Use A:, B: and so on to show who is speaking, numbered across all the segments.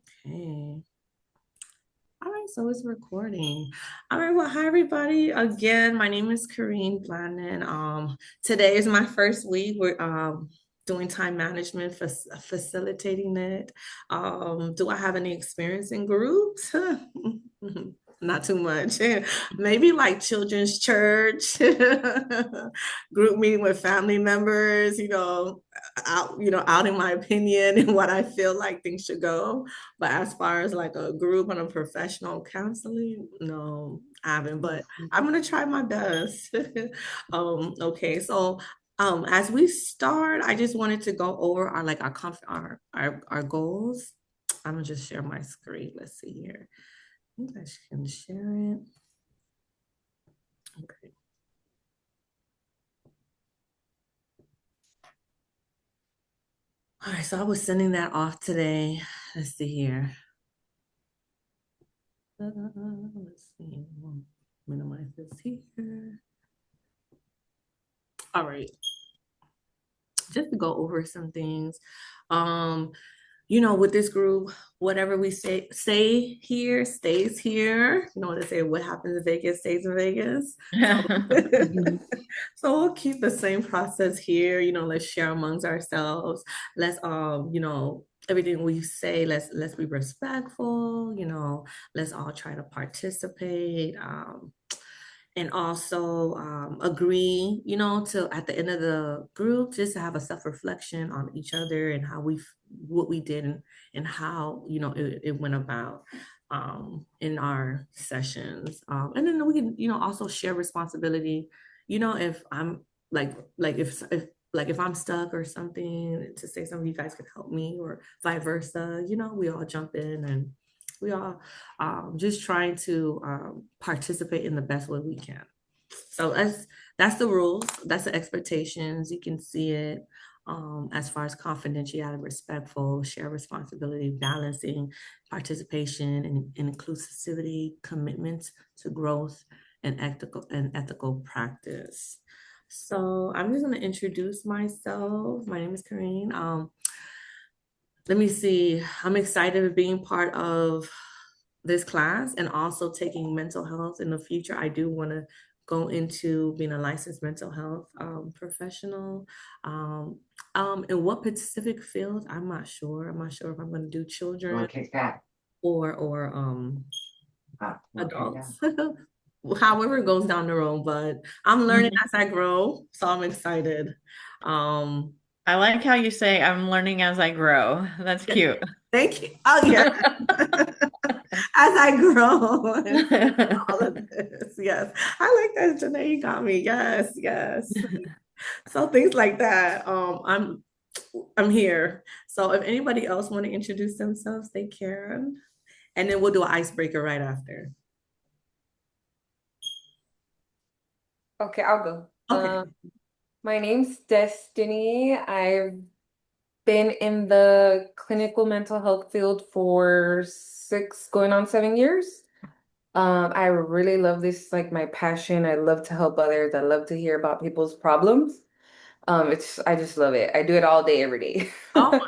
A: Okay. All right, so it's recording. All right, well, hi everybody. Again, my name is Kareen Blandon. Today is my first week. We're doing time management, facilitating it. Do I have any experience in groups? Not too much. Maybe like children's church, group meeting with family members, out in my opinion and what I feel like things should go. But as far as like a group and a professional counseling, no, I haven't, but I'm gonna try my best. Okay, so as we start, I just wanted to go over our goals. I'm gonna just share my screen. Let's see here. I think I can share it. Okay. All right, so I was sending that off today. Let's see here. Let's see. Minimize this here. All right. Just to go over some things. Um, with this group, whatever we say here stays here. You know what they say, what happens in Vegas stays in Vegas. So we'll keep the same process here. Let's share amongst ourselves. Let's everything we say, let's be respectful, let's all try to participate. And also agree, to at the end of the group, just to have a self-reflection on each other and what we did and how, it went about in our sessions. And then we can, also share responsibility, if I'm if I'm stuck or something to say something, you guys could help me or vice versa, we all jump in and we all just trying to participate in the best way we can. So that's the rules, that's the expectations. You can see it as far as confidentiality, respectful, share responsibility, balancing participation and inclusivity, commitment to growth and ethical practice. So I'm just going to introduce myself. My name is Kareen. Let me see. I'm excited of being part of this class and also taking mental health in the future. I do want to go into being a licensed mental health professional. In what specific field? I'm not sure. I'm not sure if I'm going to do children or adults. However it goes down the road, but I'm learning as I grow, so I'm excited. Um,
B: I like how you say I'm learning as I grow. That's cute.
A: Thank you. Oh yeah. As I grow and all of this. Yes. I like that, Janae. You got me. Yes, yes. So things like that. I'm here. So if anybody else want to introduce themselves, they can. And then we'll do an icebreaker right after.
C: Okay, I'll go.
A: Okay.
C: My name's Destiny. I've been in the clinical mental health field for 7 years. I really love this, like my passion. I love to help others. I love to hear about people's problems. I just love it. I do it all day, every day.
A: Oh.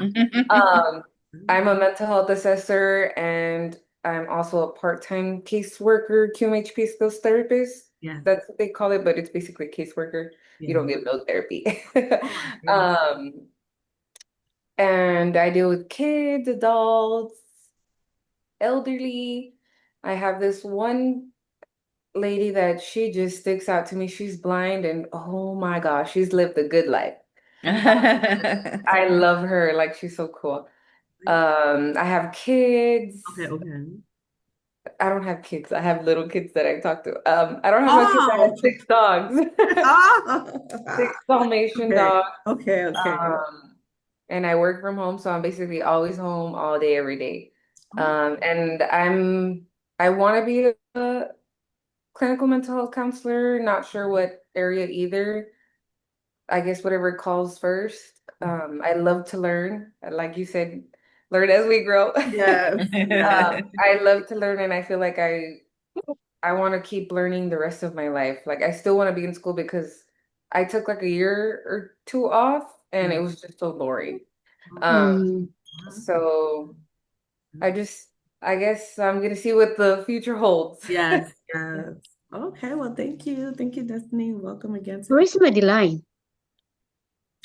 C: Um, I'm a mental health assessor and I'm also a part-time caseworker, QMHP skills therapist.
A: Yes.
C: That's what they call it, but it's basically caseworker. You
A: Yeah.
C: don't get no therapy.
A: Oh my goodness.
C: Um, and I deal with kids, adults, elderly. I have this one lady that she just sticks out to me. She's blind and oh my gosh, she's lived a good life. I love her. Like she's so cool. I have kids.
A: Okay, okay.
C: I don't have kids. I have little kids that I talk to. I don't have no kids. I have
A: Oh.
C: 6 dogs.
A: Oh.
C: Six Dalmatian
A: Okay.
C: dogs.
A: Okay, okay.
C: Um, and I work from home, so I'm basically always home all day, every day.
A: Oh,
C: And I want to be a clinical mental health counselor. Not sure what area either. I guess whatever it calls first. I love to learn. Like you said, learn as we grow.
A: yes, yes.
C: I love to learn, and I feel like I want to keep learning the rest of my life. Like I still want to be in school because I took like a year or two off, and
A: Yeah.
C: it was just so boring.
A: Okay.
C: Um, so I just, I guess I'm gonna see what the future holds.
A: Yes, yes. Okay, well, thank you. Thank you, Destiny. Welcome again to
D: Where's Madeline?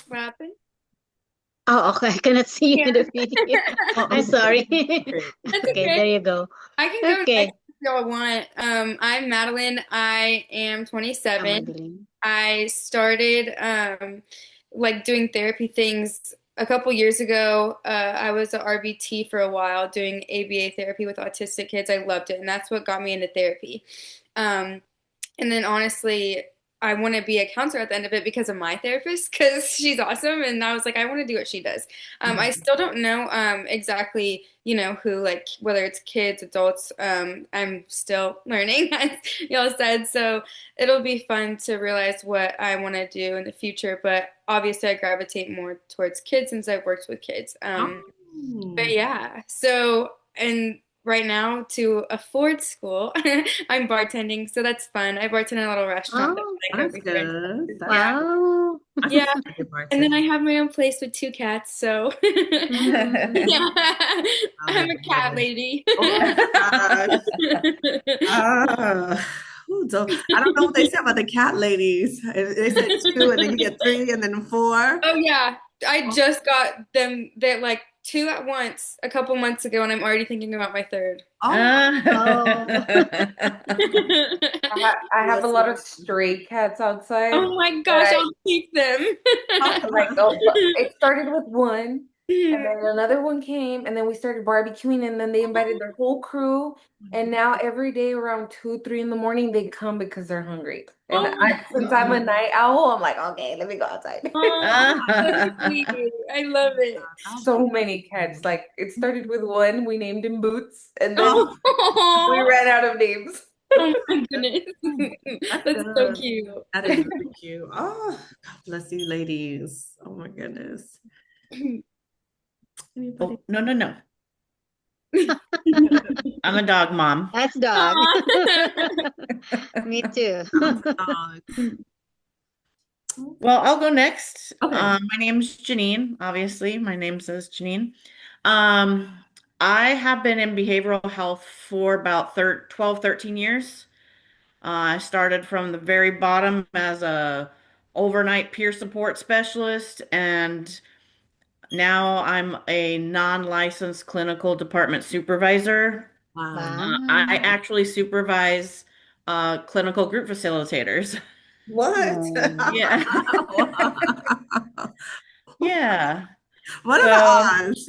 E: What happened?
D: Oh, okay. I cannot see you
E: Yeah.
D: in the video. I'm
A: Oh,
D: sorry.
A: great.
E: That's
D: Okay,
E: okay.
D: there you go.
E: I can go next
D: Okay.
E: if y'all want. I'm Madeline. I am
D: Yeah,
E: 27.
D: Madeline.
E: I started like doing therapy things a couple years ago. I was a RBT for a while doing ABA therapy with autistic kids. I loved it, and that's what got me into therapy. Um, And then honestly, I want to be a counselor at the end of it because of my therapist, because she's awesome. And I was like, I want to do what she does. I
A: Mhm.
E: still don't know exactly, who, like, whether it's kids, adults. I'm still learning, as y'all said. So it'll be fun to realize what I want to do in the future. But obviously, I gravitate more towards kids since I've worked with kids. But
A: Oh,
E: yeah, so and right now to afford school, I'm bartending, so that's fun. I bartend in a little restaurant that's
D: Oh,
E: like
A: that's
E: over here.
A: good. That's
E: Yeah,
D: wow.
A: I can
E: yeah.
A: see a good
E: And then
A: bartender.
E: I have my own place with two cats, so
D: Mm.
E: yeah,
A: I
E: I'm
A: love
E: a
A: it, love
E: cat
A: it.
E: lady.
A: Oh my gosh. Ah, so I don't know what they say about the cat ladies. They said two, and then you get three, and then four.
E: Oh yeah, I
A: Oh,
E: just got them. They're like two at once a couple months ago, and I'm already thinking about my third.
A: oh my
D: Oh.
C: I have a
A: goodness.
C: lot of stray cats outside
E: Oh my
C: that
E: gosh, I'll keep them.
C: I'm like, oh, but it started with one, and then another one came, and then we started barbecuing, and then they invited their whole crew, and now every day around 2, 3 in the morning they come because they're hungry. And
A: Oh my
C: since I'm a
A: God.
C: night owl, I'm like, okay, let me go outside.
E: Oh, so sweet. I love it.
A: How
C: So
A: cute.
C: many cats. Like it started with one, we named him Boots, and then
A: Oh,
C: we
E: Oh,
C: ran out of names.
E: oh my goodness.
A: that's
E: That's so
A: good.
E: cute.
A: That is really cute. Oh, God bless you, ladies. Oh my goodness. Anybody?
B: Oh, no, no, no. I'm a dog mom.
D: That's dog.
E: Aw.
D: Me too.
A: Lots of dogs.
B: Well, I'll go next.
A: Okay.
B: My name's Janine. Obviously, my name says Janine. Um, I have been in behavioral health for about 12, 13 years. I started from the very bottom as a overnight peer support specialist, and now I'm a non-licensed clinical department supervisor.
A: Wow.
B: I
D: Wow.
B: actually supervise clinical group facilitators.
A: What?
D: Oh.
B: Yeah. Yeah.
A: What are
B: So
A: the odds?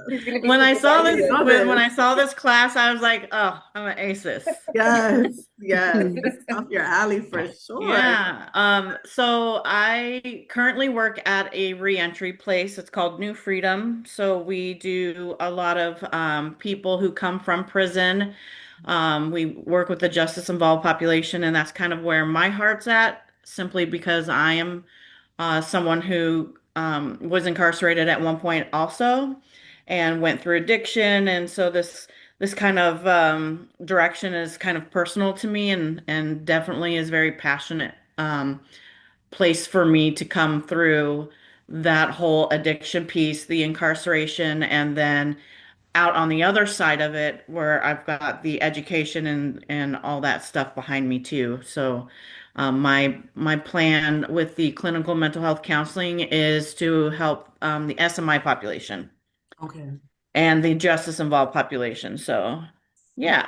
C: He's gonna be
B: when I saw
C: supervising
B: this
C: us.
A: Love
B: when I
A: it.
B: saw this class, I was like, oh, I'm an ace this.
A: Yes, yes. This is up your alley for sure.
B: Yeah. So I currently work at a reentry place. It's called New Freedom. So we do a lot of people who come from prison. We work with the justice involved population, and that's kind of where my heart's at, simply because I am someone who was incarcerated at one point also and went through addiction. And so this kind of direction is kind of personal to me and definitely is very passionate place for me to come through that whole addiction piece, the incarceration, and then out on the other side of it where I've got the education and all that stuff behind me too. So my plan with the clinical mental health counseling is to help the SMI population
A: Okay.
B: and the justice involved population. So yeah.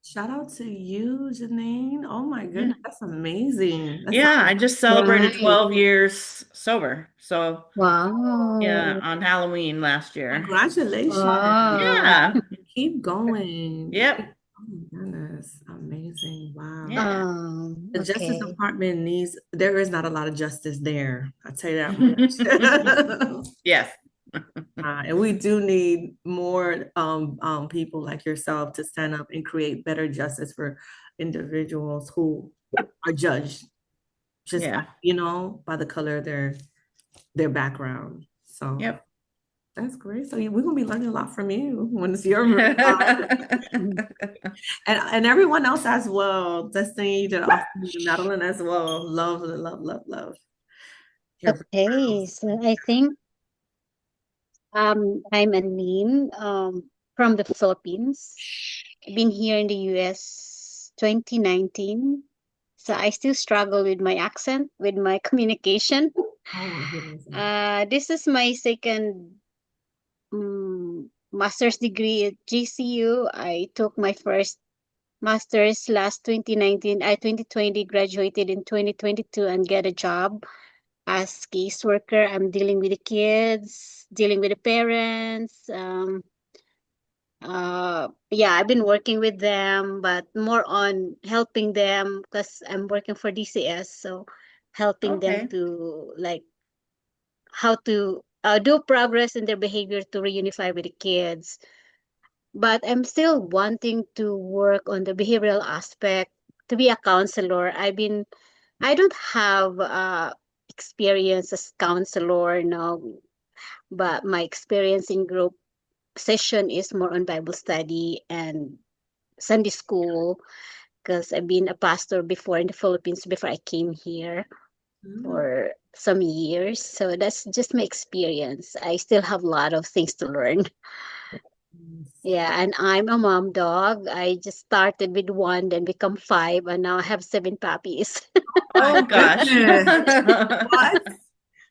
A: Shout out to you, Janine. Oh my
B: Yeah.
A: goodness, that's amazing. That
B: Yeah,
A: sounds
B: I just celebrated
D: Right.
B: 12 years sober. So yeah,
D: Wow.
B: on Halloween last year.
A: congratulations.
D: Wow.
B: Yeah.
A: Keep going.
B: Yep.
A: Oh my goodness, amazing. Wow.
B: Yeah.
A: The Justice
D: Okay.
A: Department needs, there is not a lot of justice there. I'll tell you that much.
B: Yes.
A: And we do need more people like yourself to stand up and create better justice for individuals who are judged just by,
B: Yeah.
A: by the color of their background. So
B: Yep.
A: that's great. So we're gonna be learning a lot from you when it's your and everyone else as well. Destiny, to Madeline as well. Love, love, love, love. Your
D: Okay. So I think I'm Anin, from the Philippines. I've been here in the US 2019. So I still struggle with my accent, with my communication.
A: Oh my goodness.
D: This is my second master's degree at GCU. I took my first master's last 2019. I 2020 graduated in 2022 and get a job as caseworker. I'm dealing with the kids, dealing with the parents. Yeah, I've been working with them, but more on helping them because I'm working for DCS, so helping them
B: Okay.
D: to like how to do progress in their behavior to reunify with the kids. But I'm still wanting to work on the behavioral aspect to be a counselor. I don't have experience as counselor, no, but my experience in group session is more on Bible study and Sunday school because I've been a pastor before in the Philippines before I came here
A: Mm,
D: for some years. So that's just my experience. I still have a lot of things to learn.
A: yes.
D: Yeah, and I'm a mom dog. I just started with one, then become five, and now I have seven puppies.
A: My
B: Oh gosh.
A: goodness. What?
C: That's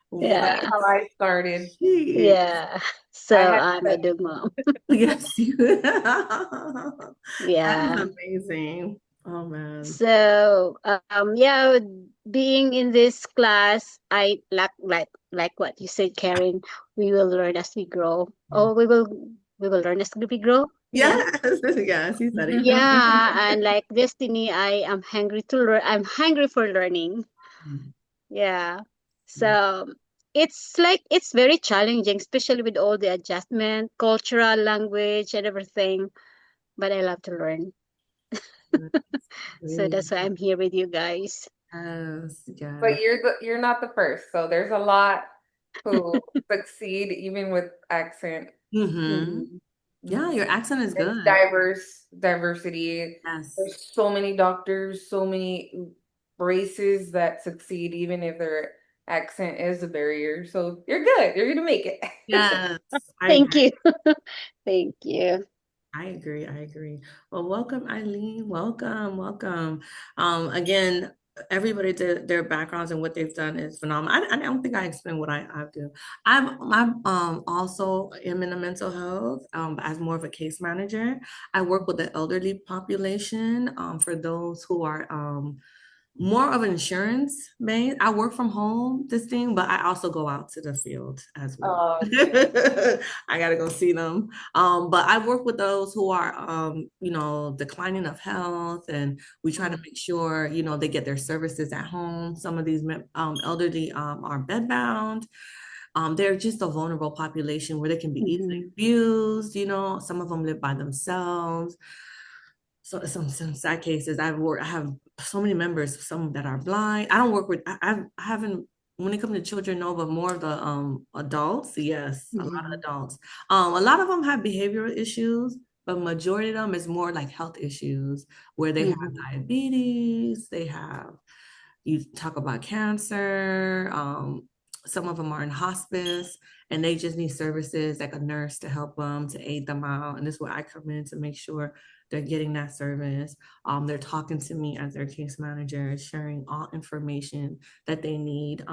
A: What?
D: Yeah,
C: how I started.
A: Jeez.
D: yeah. So
C: I had
D: I'm a dog mom.
A: Yes, you. That is
D: Yeah.
A: amazing. Oh man.
D: So, yeah, being in this class, I like what you said, Karen. We will learn as we grow.
A: Yeah.
D: Oh, we will learn as we grow. Yeah,
A: Yes, yes, you said it.
D: yeah, and like Destiny, I am hungry to learn. I'm hungry for learning. Yeah, so it's like it's very challenging, especially with all the adjustment, cultural, language, and everything. But I love to learn,
A: Yes,
D: so
A: great.
D: that's why I'm here with you guys.
A: Yes,
C: But
A: yes.
C: you're not the first. So there's a lot who succeed even with accent.
A: Mm-hmm.
D: Mhm.
A: Yeah, your accent is
C: There's
A: good.
C: diversity.
A: Yes.
C: There's so many doctors, so many races that succeed even if their accent is a barrier. So you're good. You're gonna make it.
A: Yes, I
D: Thank
A: agree.
D: you. Thank you.
A: I agree. I agree. Well, welcome, Eileen. Welcome, welcome. Again, everybody did their backgrounds and what they've done is phenomenal. I don't think I explained what I do. I'm also am in the mental health as more of a case manager. I work with the elderly population for those who are more of an insurance base. I work from home this thing, but I also go out to the field as well.
C: Okay.
A: I gotta go see them. But I work with those who are declining of health, and we try to make sure, they get their services at home. Some of these elderly are bedbound. They're just a vulnerable population where they can be easily
D: Mhm.
A: abused, some of them live by themselves. So some sad cases. I have so many members, some that are blind. I don't work with I haven't when it comes to children, no, but more of the adults, yes, a lot of
D: Mhm.
A: adults. A lot of them have behavioral issues, but majority of them is more like health issues where they have
D: Mhm.
A: diabetes, they have you talk about cancer, some of them are in hospice and they just need services like a nurse to help them, to aid them out. And this is where I come in to make sure they're getting that service. They're talking to me as their case manager, sharing all information that they need.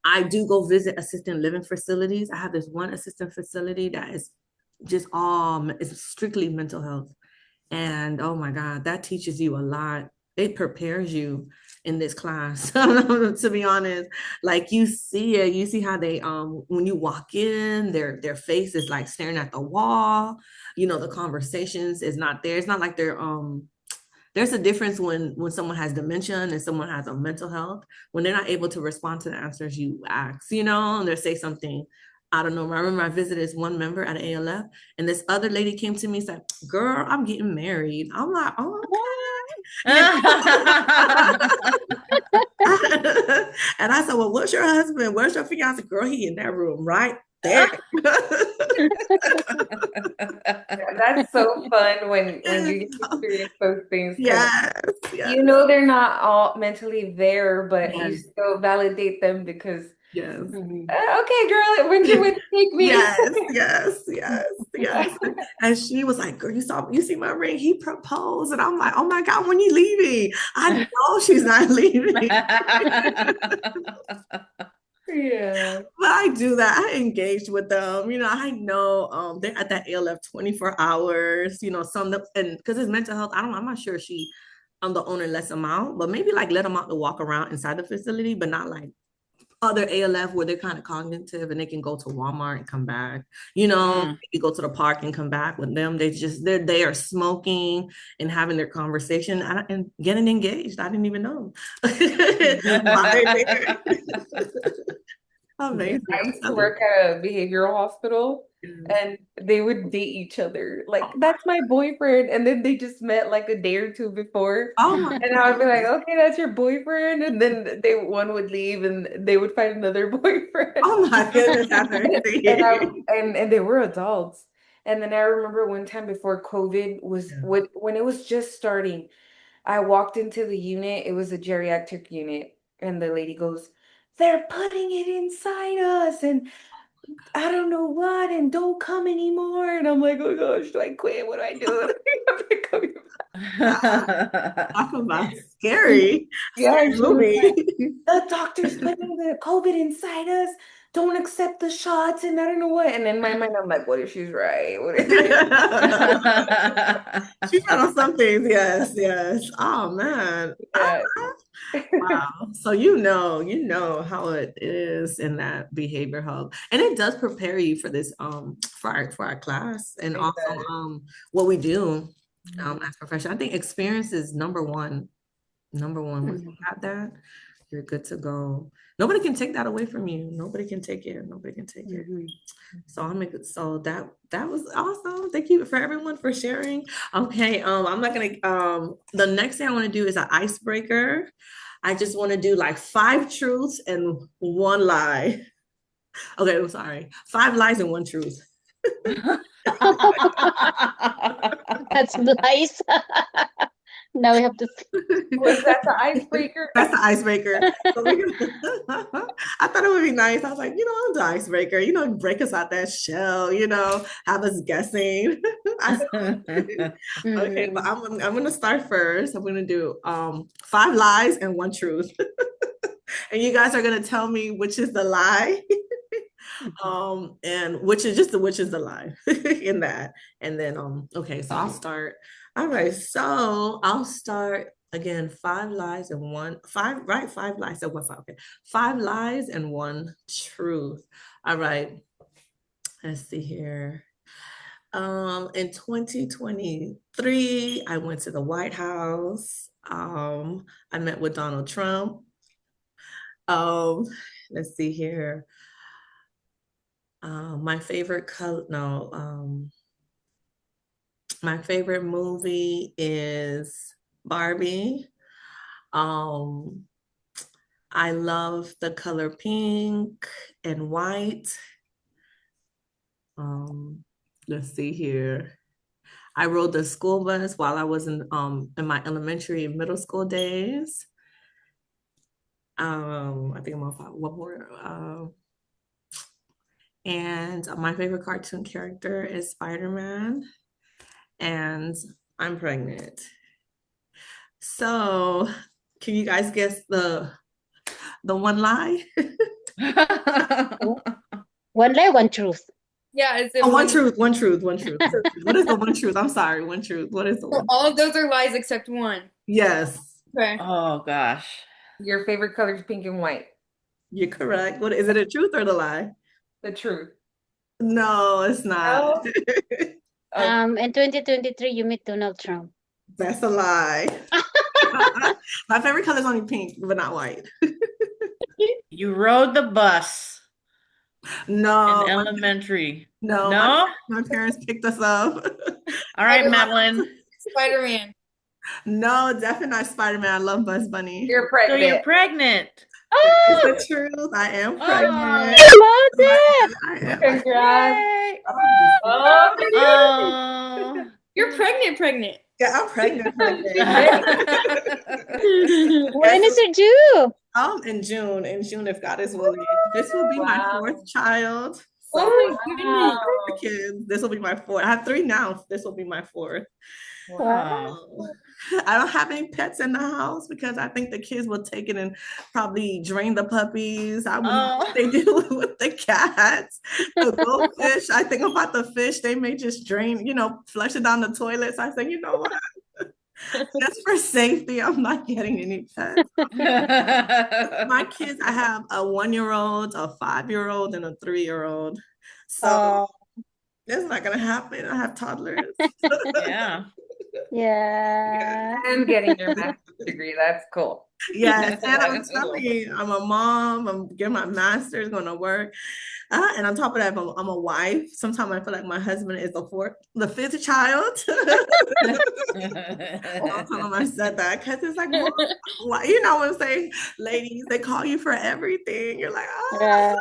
A: I do go visit assisted living facilities. I have this one assisted facility that is just it's strictly mental health. And oh my God, that teaches you a lot. It prepares you in this class, to be honest. Like you see it, you see how they when you walk in, their face is like staring at the wall. The conversations is not there. It's not like they're there's a difference when someone has dementia and someone has a mental health. When they're not able to respond to the answers you ask, and they say something. I don't know. I remember I visited this one member at ALF, and this other lady came to me and said, "Girl, I'm getting married." I'm like, "Oh, okay." And I said, "Well, what's your husband? Where's your fiance?" Girl, he in that room right there.
C: Yeah, that's so fun when you get to experience those things because
A: Yes,
C: you
A: yes,
C: know they're not all mentally there, but you
A: yes.
C: still validate them because
A: Yes.
C: Okay, girl, when's your wedding take me?
A: Yes. And she was like, girl, you see my ring? He proposed. And I'm like, oh my God, when you leaving? I know she's not leaving.
C: Yeah.
A: But I do that. I engaged with them. I know they're at that ALF 24 hours, and because it's mental health, I'm not sure the owner lets them out, but maybe like let them out to walk around inside the facility, but not like other ALF where they're kind of cognitive and they can go to Walmart and come back. You go to the park and come back with them. They are smoking and having their conversation and getting engaged. I didn't even know. While they're there. Amazing.
C: I used to work at a behavioral hospital and they would date each other. Like, that's my boyfriend. And then they just met like a day or two before.
A: Oh my
C: And I would be like, okay, that's your boyfriend. And then one would leave and they would find another boyfriend.
A: Oh my goodness, that's crazy.
C: And they were adults. And then I remember one time before COVID when it was just starting, I walked into the unit. It was a geriatric unit. And the lady goes, they're putting it inside us. And I don't know what. And don't come anymore. And I'm like, oh gosh, do I quit? What do I do?
A: Talk about scary.
C: Yeah,
A: Scary movie.
C: like, the doctor's putting the COVID inside us. Don't accept the shots, and I don't know what. And in my mind, I'm like, what if she's right? What if
A: She's right on some things, yes. Oh man.
C: yeah.
A: Wow. So how it is in that behavior hub. And it does prepare you for this for our class and also what we do as professional. I think experience is number one. Once you have that, you're good to go. Nobody can take that away from you. Nobody can take it. So that was awesome. Thank you for everyone for sharing. Okay, I'm not gonna the next thing I want to do is an icebreaker. I just want to do like 5 truths and 1 lie. Okay, I'm sorry. 5 lies and 1 truth.
D: That's nice. Now we have to.
C: Was that the icebreaker?
A: That's the icebreaker. I thought it would be nice. I was like, I'm the icebreaker. Break us out that shell. Have us guessing. Okay, but I'm gonna start first. I'm gonna do 5 lies and 1 truth, and you guys are gonna tell me which is the lie. And which is the lie in that. And then okay, so I'll start. All right, so I'll start again. 5 lies and 1 5 lies and 1 5. Okay, 5 lies and 1 truth. All right, let's see here. In 2023, I went to the White House. I met with Donald Trump. Let's see here. My favorite color, my favorite movie is Barbie. I love the color pink and white. Let's see here. I rode the school bus while I was in my elementary and middle school days. I think I'm on 5. One more. And my favorite cartoon character is Spider-Man. And I'm pregnant. So, can you guys guess the 1 lie?
D: 1 lie, 1 truth.
E: Yeah, is it
A: 1 truth? 1 truth. What is the 1 truth? I'm sorry, 1 truth. What is the one?
E: All of those are lies except 1.
A: Yes.
E: Okay.
B: Oh gosh.
C: Your favorite color is pink and white.
A: You're correct. What is it, a truth or the lie?
C: The truth.
A: No, it's not.
C: No?
D: In 2023, you met Donald Trump.
A: That's a lie. My favorite color is only pink, but not white.
B: You rode the bus
A: No.
B: in elementary.
A: No.
B: No?
A: My parents picked us up.
B: All right, Madeline.
E: Spider-Man.
A: No, definitely not Spider-Man. I love Buzz Bunny.
C: You're
B: So
C: pregnant.
B: you're pregnant.
A: It's the truth. I am pregnant.
D: I love it.
A: I am.
C: Congrats.
B: Yay.
C: Oh,
E: You're pregnant.
A: Yeah, I'm pregnant.
D: When is it due?
A: In June. In June, if God is willing. This will be my fourth
C: Wow.
A: child.
E: Oh
A: So
E: my goodness.
C: Wow.
A: kids. This will be my fourth. I have three now. This will be my fourth.
B: Wow.
A: Oh, I don't have any pets in the house because I think the kids will take it and probably drain the puppies. I would know what
B: Oh.
A: they do with the cats. The goldfish, I think about the fish, they may just drain, flush it down the toilets. I say, you know what? Just for safety, I'm not getting any pets. My kids, I have a 1-year-old, a 5-year-old, and a 3-year-old. So
D: Oh,
A: that's not gonna happen. I have toddlers.
B: Yeah.
A: Yeah.
D: yeah.
C: And getting your master's degree. That's cool.
A: Yes, and I'm
B: That's
A: telling
B: cool.
A: you, I'm a mom. I'm getting my master's, going to work, and on top of that, I'm a wife. Sometimes I feel like my husband is the fifth child. Don't tell him I said that because it's like, Mom, why? You know what I'm saying? Ladies, they call you for everything. You're like,
D: Yeah.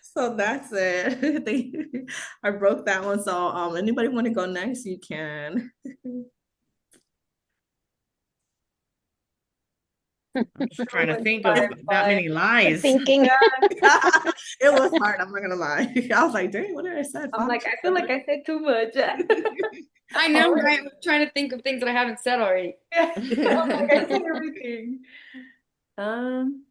A: So that's it. I broke that one. So, anybody want to go next? You can.
B: I'm just trying to
C: Everyone's
B: think of
C: fine,
B: that
C: fine.
B: many lies.
D: Thinking.
A: It was hard. I'm not gonna lie. I was like, dang, what did I say?
C: I'm like, I feel like I said too much.
E: I know, right? I'm trying to think of things that I haven't said already.
C: Yeah. I'm like, I said everything. Um,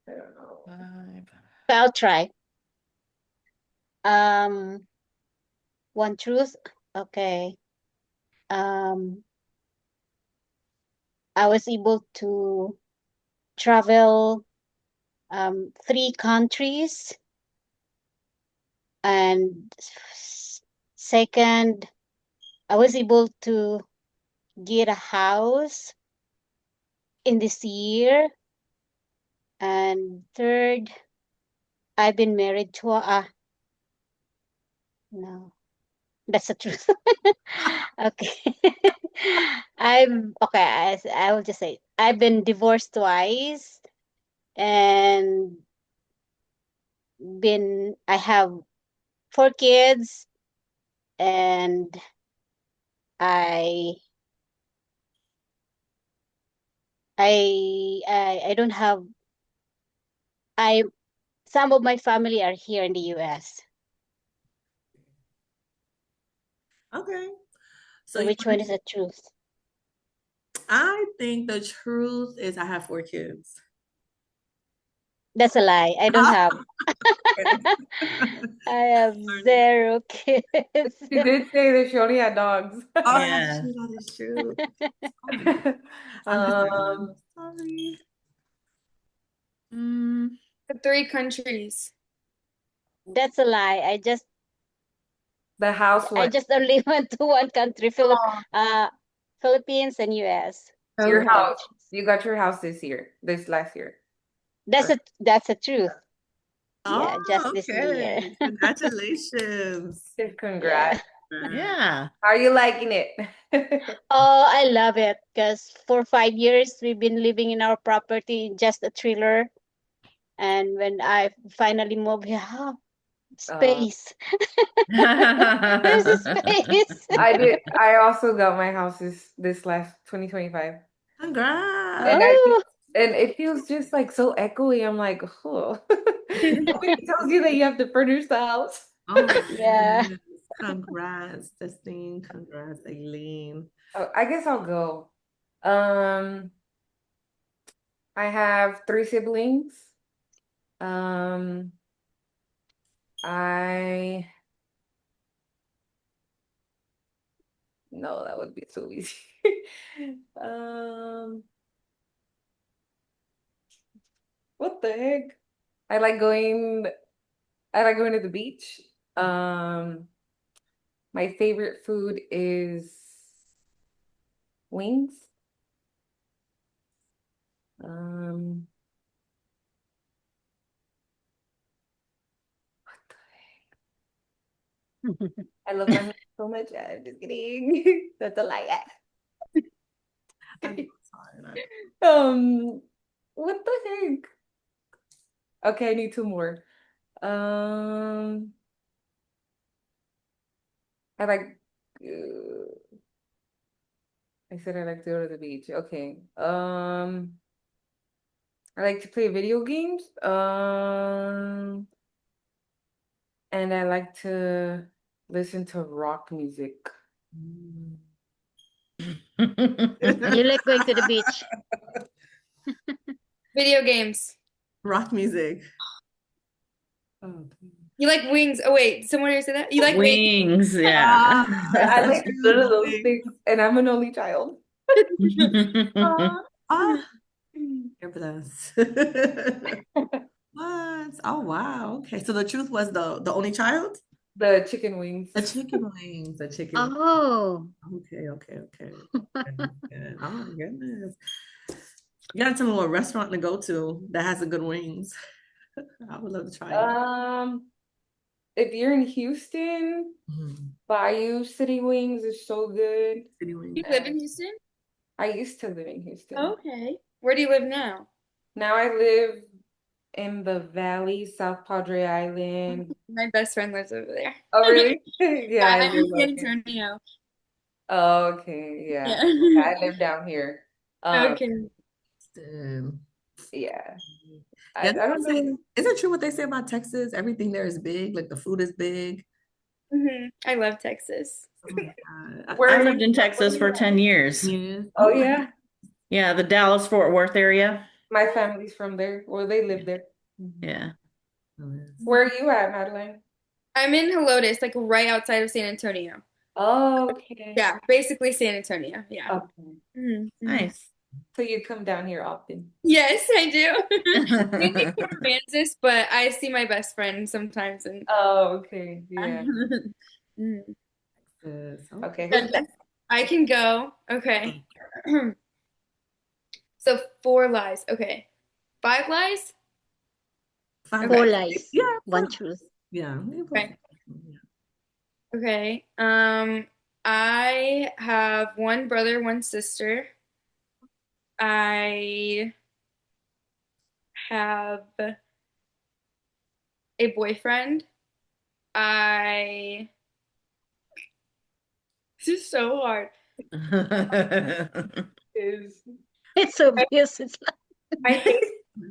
C: I don't know.
B: Five.
D: I'll try. Um, one truth. Okay. Um, I was able to travel 3 countries, and second, I was able to get a house in this year, and third, I've been married to no, that's the truth. Okay. I will just say I've been divorced twice, and I have 4 kids, and I I don't have I some of my family are here in the US.
A: Okay. So
D: So
A: you
D: which one is the truth?
A: I think the truth is I have 4 kids.
D: That's a lie. I don't have. I have zero kids.
C: She did say that she only had dogs.
A: Oh, that's
B: Yeah.
A: true. That is true. I missed that one.
C: Um,
A: Sorry.
B: Mm,
E: The 3 countries.
D: That's a lie.
C: the house
D: I
C: what?
D: just only went to one country,
C: Oh,
D: Philippines and US.
C: your
D: Two
A: Okay.
C: house.
D: countries.
C: You got your house this last year.
D: That's a truth.
A: Oh,
D: Yeah, just this year.
A: okay. Congratulations.
C: Congrats.
D: Yeah.
B: yeah.
C: How are you liking it?
D: Oh, I love it because for 5 years we've been living in our property in just a trailer. And when I finally moved here,
C: Uh,
D: space. There's a space.
C: I also got my house this last 2025. And
A: Congrats.
D: Oh,
C: it feels just like so echoey. I'm like, oh. Nobody tells you that you have to furnish the house.
A: Oh my
D: yeah.
A: goodness. Congrats, Justine. Congrats, Aileen.
C: Oh, I guess I'll go. Um, I have 3 siblings. Um, I no, that would be so easy. Um, what the heck? I like going I like going to the beach. Um, my favorite food is wings. Um, what the I love my home so much. I'm just kidding. That's a lie.
A: I'm sorry.
C: Um, what the heck? Okay, I need 2 more. Um, I like I said I like to go to the beach. Okay. I like to play video games. And I like to listen to rock music.
A: Mm.
D: You like going to the beach?
E: Video games.
A: Rock music. Oh,
E: You like wings. Oh wait, someone here said that? You like wings?
B: Wings, yeah.
A: ah, that's
C: I
A: so
C: like
A: true.
C: none of
A: The
C: those
A: wings.
C: things, and I'm an only child.
A: Ah, ah, you're blessed. What? Oh wow. Okay. So the truth was the only child?
C: The chicken wings.
A: The chicken wings. The chicken.
D: Oh,
A: Okay, okay, okay. Good, good. Oh my goodness. You gotta tell me what restaurant to go to that has the good wings. I would love to try it.
C: Um, if you're in Houston,
A: Mhm.
C: Bayou City Wings is so good.
A: City
E: You
A: wings.
E: live in Houston?
C: I used to live in Houston.
E: Okay. Where do you live now?
C: Now I live in the Valley, South Padre Island.
E: My best friend lives over there.
C: Oh, really? Yeah,
E: Yeah,
C: I
E: I'm in
C: live
E: San
C: up here.
E: Antonio.
C: Oh, okay, yeah.
E: Yeah.
C: I live down here. Um,
E: Okay.
A: Still.
C: yeah. I
A: Yeah, they
C: don't
A: say,
C: know.
A: is it true what they say about Texas? Everything there is big, like the food is big.
E: I love Texas.
A: Oh my God.
C: Where
B: I
C: are
B: lived
C: you
B: in
C: from? Where are
B: Texas
C: you
B: for
C: at?
B: 10 years.
A: yes.
C: Oh,
A: Oh,
C: yeah.
B: Yeah, the Dallas-Fort Worth area.
C: My family's from there. Well, they live there. Mhm.
B: Yeah.
A: goodness.
C: Where are you at, Madeline?
E: I'm in Helotes, like right outside of San Antonio.
C: Oh, okay.
E: Yeah, basically San Antonio. Yeah.
C: Okay.
E: Mhm.
B: Nice.
C: So you come down here often.
E: Yes, I do. Mainly for Kansas, but I see my best friend sometimes, and
C: Oh, okay. Yeah.
E: Mhm.
A: Yes.
C: Okay,
A: Okay.
C: who's
E: Yes,
C: that?
E: I can go. Okay. So 4 lies. Okay. 5 lies?
A: Five.
E: Okay.
D: four lies,
A: Yeah.
D: one truth.
A: Yeah.
E: Okay. Okay. I have one brother, one sister. I have a boyfriend. I This is so hard.
C: Is
D: It's obvious. It's
E: I hate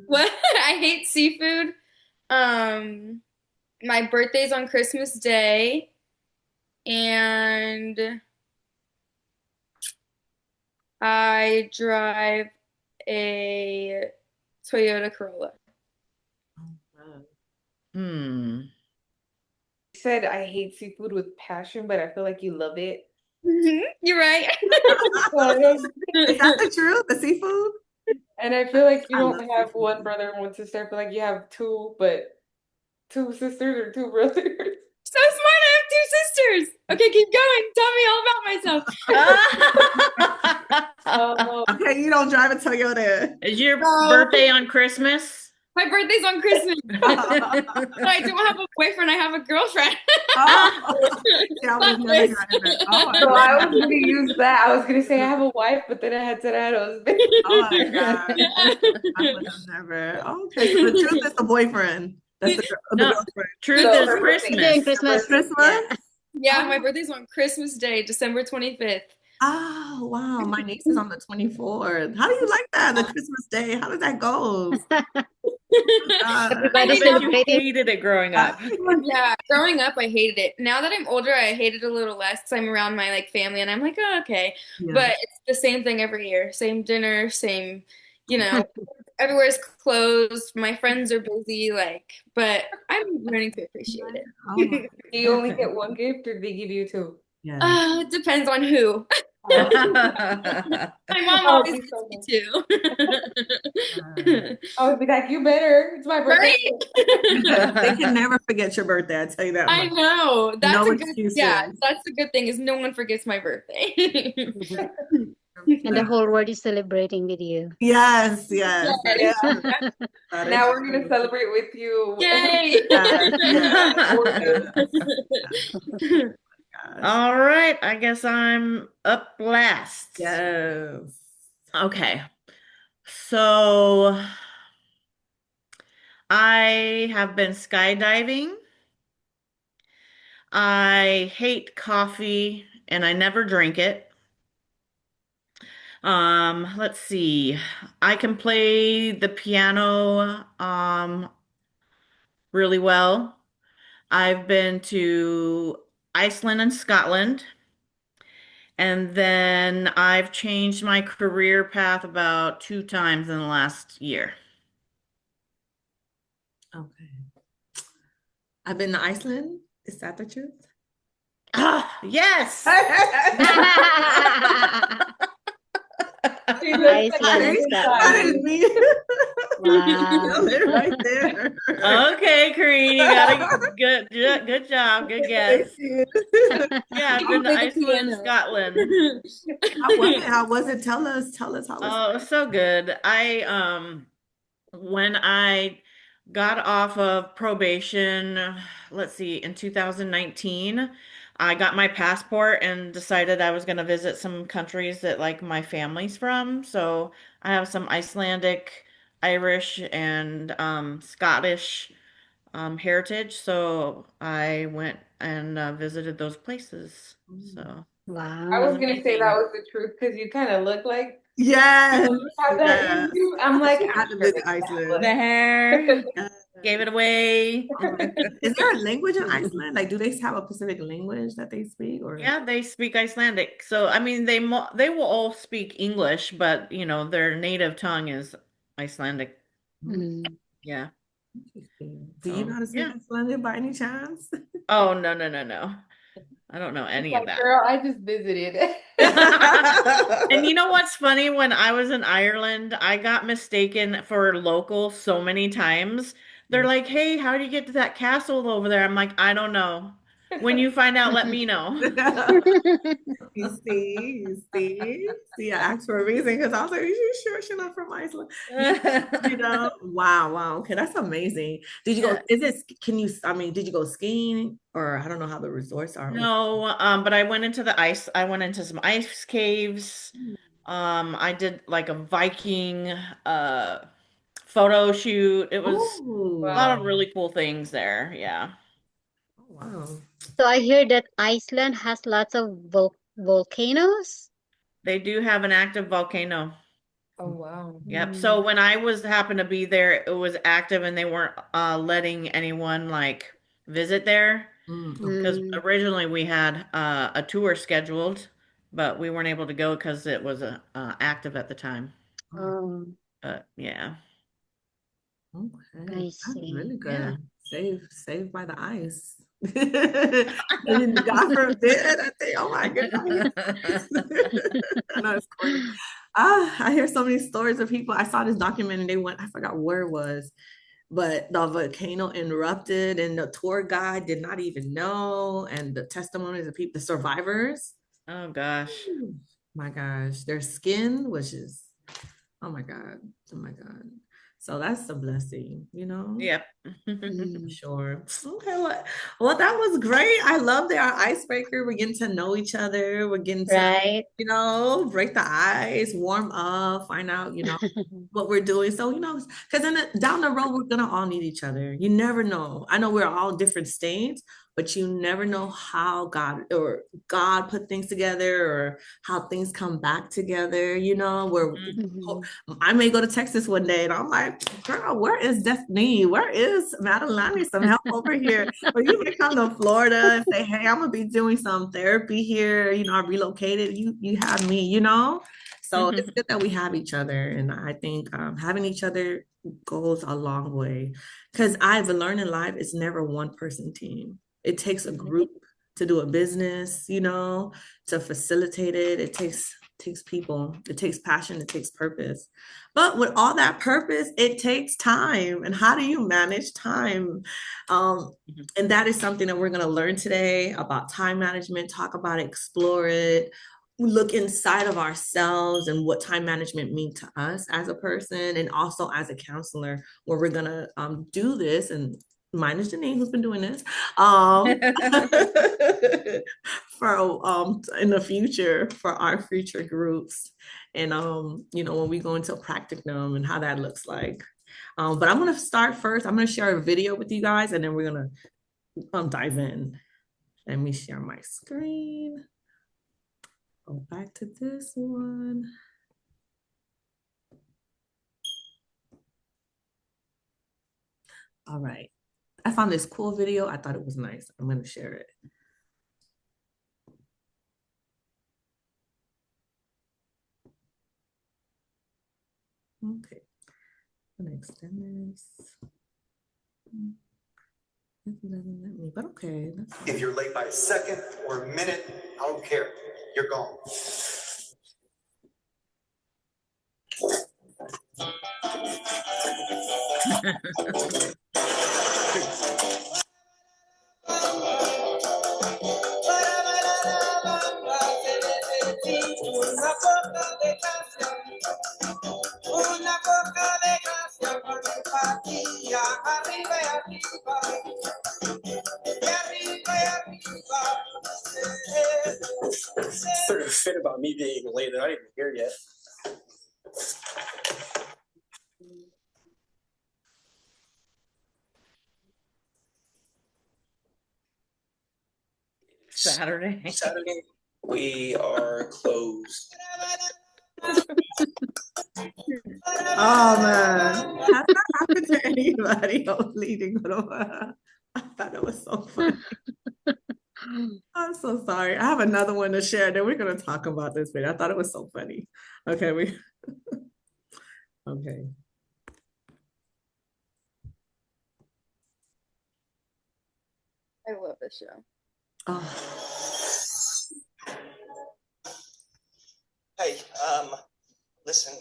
E: what? I hate seafood. Um, my birthday's on Christmas Day, and I drive a Toyota Corolla.
B: Hmm.
C: you said I hate seafood with passion, but I feel like you love it.
E: You're right.
A: Is that the truth? The seafood?
C: And I feel like you
A: I love
C: don't have one
A: seafood.
C: brother and one sister. I feel like you have two, but two sisters or two brothers.
E: So smart. I have 2 sisters. Okay, keep going. Tell me all about myself.
C: Oh,
A: Okay, you don't drive a Toyota.
B: Is your
E: So
B: birthday on Christmas?
E: my birthday's on Christmas.
A: Oh,
E: But I don't have a boyfriend. I have a girlfriend.
A: yeah, I would
E: Plot
A: have never
E: twist.
A: driven it. Oh my
C: so I was
A: goodness.
C: gonna use that. I was gonna say I have a wife, but then I had said I had a husband.
A: Oh my God. I would have never. Okay, so the truth is the boyfriend. That's the
B: No,
A: girlfriend.
B: truth
C: So
B: is
C: her birthday,
D: during
B: Christmas.
C: her
D: Christmas.
C: birthday.
A: Christmas?
D: Yeah.
E: Yeah, my
A: Oh,
E: birthday's on Christmas Day, December 25th.
A: oh, wow. My niece is on the 24th. How do you like that? The Christmas day. How does that go?
E: I
A: God.
B: I
D: Everybody's
E: mean,
B: bet you
D: celebrating.
B: hated it growing up.
E: yeah, growing up, I hated it. Now that I'm older, I hate it a little less because I'm around my like family and I'm like, oh, okay.
A: Yeah.
E: But it's the same thing every year. Same dinner, same, you know, everywhere's closed. My friends are busy, like, but I'm learning to appreciate
A: Oh my.
E: it.
C: Do you only get one gift, or do they give you two?
A: Yeah.
E: It depends on who.
C: Oh,
E: My mom
C: oh,
E: always
C: be
E: gets
C: so
E: me
C: nice.
A: Yeah.
C: I would be like, you better. It's my birthday.
E: Right?
A: They can never forget your birthday. I tell you that
E: I
A: much.
E: know.
A: No excuses.
E: That's a good thing is no one forgets my birthday.
D: And the whole world is celebrating with you.
A: Yes, yes, that is
C: Yeah.
E: Yes.
A: true. That is
C: Now we're gonna
A: true.
C: celebrate with you.
E: Yay.
A: Yes, yes,
C: Gorgeous.
A: gosh.
B: All right, I guess I'm up last.
A: Yes.
B: Okay. So I have been skydiving. I hate coffee and I never drink it. Let's see. I can play the piano really well. I've been to Iceland and Scotland, and then I've changed my career path about 2 times in the last year.
A: Okay. I've been to Iceland. Is that the truth?
B: Ah, yes.
C: She looks like
D: Iceland
C: she's
D: and
A: I
C: excited.
A: didn't
D: Scotland.
A: mean
D: Wow.
A: Nailed it right there.
B: Okay, Kareen, you got a good job, good guess.
A: Thank you.
B: Yeah, I've
E: You
B: been
E: can
B: to
E: play the
B: Iceland and
E: piano.
B: Scotland.
A: How was it? How was it? Tell us how was
B: Oh, it was so good. When I got off of probation, let's see, in 2019, I got my passport and decided I was going to visit some countries that like my family's from. So I have some Icelandic, Irish, and Scottish heritage. So I went and visited those places.
A: it?
B: So
C: I
B: it was
C: was
D: Wow.
C: gonna say that
B: amazing.
C: was the truth because you kind of look like
A: Yes,
C: you have that in
A: yes.
C: you. I'm like,
A: She
C: I'm
A: had to
C: sure
A: visit
C: it's
B: The
A: Iceland.
B: hair
A: Yes.
B: gave it away.
A: Oh my goodness. Is there a language in Iceland? Like, do they have a specific language that they speak or?
B: Yeah, they speak Icelandic. So, I mean, they will all speak English, but their native tongue is Icelandic.
A: Hmm,
D: Mm.
B: Yeah.
A: interesting. Do you know
B: So,
A: how to speak
B: yeah.
A: Icelandic by any chance?
B: Oh, no, no, no, no. I don't know
C: It's
B: any of
C: like,
B: that.
C: girl, I just visited.
B: And you know what's funny? When I was in Ireland, I got mistaken for local so many times. They're like, "Hey, how do you get to that castle over there?" I'm like, "I don't know. When you find out, let me know."
A: You see, I asked for a reason because I was like, "Are you sure she's not from Iceland?" Wow, wow. Okay, that's amazing. Did you go?
B: Yeah.
A: Is it? Can you? I mean, did you go skiing or I don't know how the resorts are.
B: No, but I went into the ice. I went into some ice caves. I did like a Viking photo shoot. It was a lot
A: Oh,
B: of
C: Wow.
B: really cool things there. Yeah.
A: wow.
D: So I hear that Iceland has lots of volcanoes.
B: They do have an active volcano.
C: Oh, wow.
B: Yep. So
D: Mm.
B: when I was happened to be there, it was active and they weren't letting anyone like visit there
A: Okay.
B: because
D: Mm.
B: originally we had a tour scheduled, but we weren't able to go because it was active at the time.
A: Oh,
D: Oh,
B: But yeah.
A: okay.
D: I
A: That's
D: see.
A: really
B: Yeah.
A: good. Saved by the ice. And God forbid, I think, oh my goodness. I know it's corny. I hear so many stories of people. I saw this document and they went, I forgot where it was, but the volcano erupted and the tour guide did not even know. And the testimonies of people, the survivors,
B: Oh gosh.
A: ooh, my gosh, their skin was just, oh my God, oh my God. So that's a blessing, you know?
B: Yep.
D: Mm.
A: Sure. Okay. Well, that was great. I love that our icebreaker. We're getting to know each other. We're getting to,
D: Right?
A: break the ice, warm up, find out, what we're doing. So, because down the road, we're gonna all need each other. You never know. I know we're all different states, but you never know how God put things together or how things come back together, where
B: Mhm.
D: Mhm.
A: I may go to Texas one day and I'm like, girl, where is Destiny? Where is Madeline? I need some help over here. Or you may come to Florida and say, hey, I'm gonna be doing some therapy here. I relocated. You have me, So it's good that we have each other. And I think having each other goes a long way. Because I've learned in life it's never one person team. It takes a
D: Mhm.
A: group to do a business, to facilitate it. It takes people, it takes passion, it takes purpose. But with all that purpose, it takes time. And how do you manage time? Um,
B: Mhm.
A: and that is something that we're going to learn today about time management, talk about it, explore it, look inside of ourselves and what time management means to us as a person and also as a counselor, where we're going to do this and minus Janine, who's been doing this, for in the future for our future groups. And when we go into practicum and how that looks like. But I'm gonna start first. I'm gonna share a video with you guys and then we're gonna dive in. Let me share my screen. Go back to this one. All right. I found this cool video. I thought it was nice. I'm going to share it. Okay. I'm going to extend this. It doesn't let me, but okay. That's fine.
F: If you're late by a second or a minute, I don't care. You're gone. Started a fit about me being late. I'm not even here yet.
B: Saturday.
F: We are closed.
A: Oh man, has that happened to anybody else leading? I thought it was so funny. I'm so sorry. I have another one to share. Then we're gonna talk about this video. I thought it was so funny. Okay, okay.
E: I love this show.
A: Oh,
F: Hey, listen,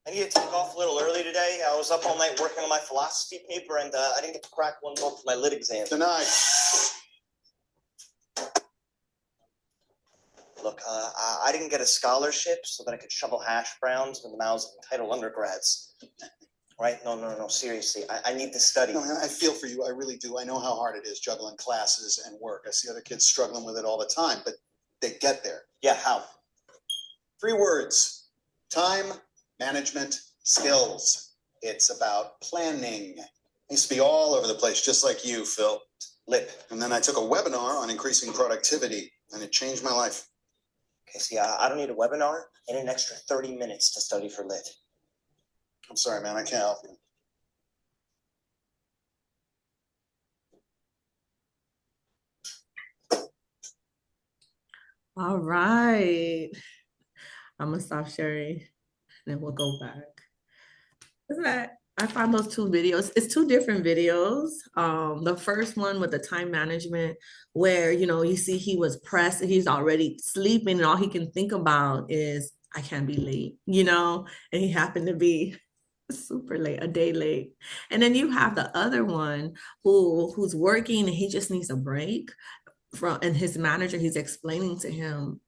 F: I need to take off a little early today. I was up all night working on my philosophy paper, and I didn't get to crack one book for my lit exam. Denied. Look, I didn't get a scholarship so that I could shovel hash browns in the mouths of entitled undergrads. Right? No, seriously. I need to study.
G: No, man, I feel for you. I really do. I know how hard it is juggling classes and work. I see other kids struggling with it all the time, but they get there.
F: Yeah, how?
G: 3 words: time, management, skills. It's about planning. I used to be all over the place, just like you, Phil.
F: Lit.
G: And then I took a webinar on increasing productivity, and it changed my life.
F: Okay, see, I don't need a webinar. I need an extra 30 minutes to study for lit.
G: I'm sorry, man. I can't help you.
A: all right. I'm gonna stop sharing, and then we'll go back. Isn't that? I found those 2 videos. It's 2 different videos. The first one with the time management, where you see he was pressed and he's already sleeping, and all he can think about is I can't be late, and he happened to be super late, a day late. And then you have the other one who's working and he just needs a break and his manager, he's explaining to him,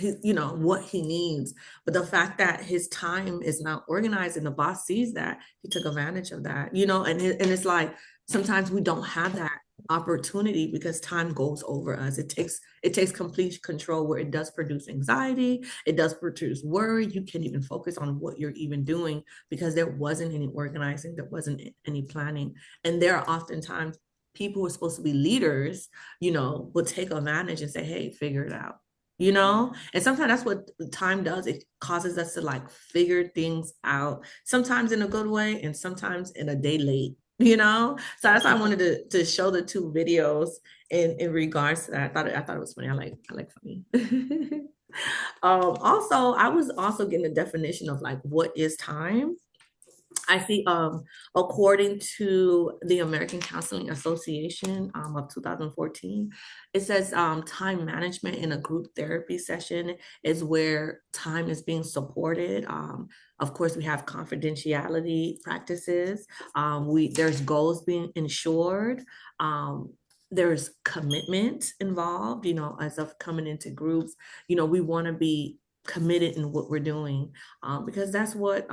A: what he needs. But the fact that his time is not organized and the boss sees that, he took advantage of that, and it's like sometimes we don't have that opportunity because time goes over us. It takes complete control, where it does produce anxiety, it does produce worry. You can't even focus on what you're even doing because there wasn't any organizing, there wasn't any planning. And there are oftentimes people who are supposed to be leaders, will take advantage and say, hey, figure it out. And sometimes that's what time does. It causes us to like figure things out, sometimes in a good way and sometimes in a day late, so that's why I wanted to show the 2 videos in regards to that. I thought it was funny. I like funny. Also, I was also getting a definition of like what is time. I see, according to the American Counseling Association of 2014, it says time management in a group therapy session is where time is being supported. Of course, we have confidentiality practices. There's goals being ensured. There's commitment involved, as of coming into groups. We want to be committed in what we're doing, because that's what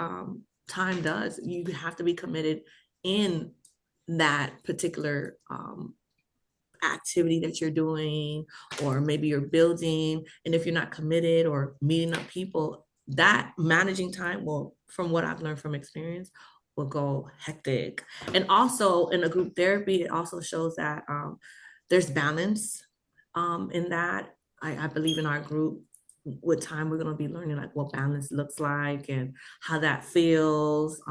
A: time does. You have to be committed in that particular activity that you're doing, or maybe you're building. And if you're not committed or meeting up people, that managing time will, from what I've learned from experience, will go hectic. And also in a group therapy, it also shows that there's balance in that. I believe in our group, with time, we're going to be learning like what balance looks like and how that feels.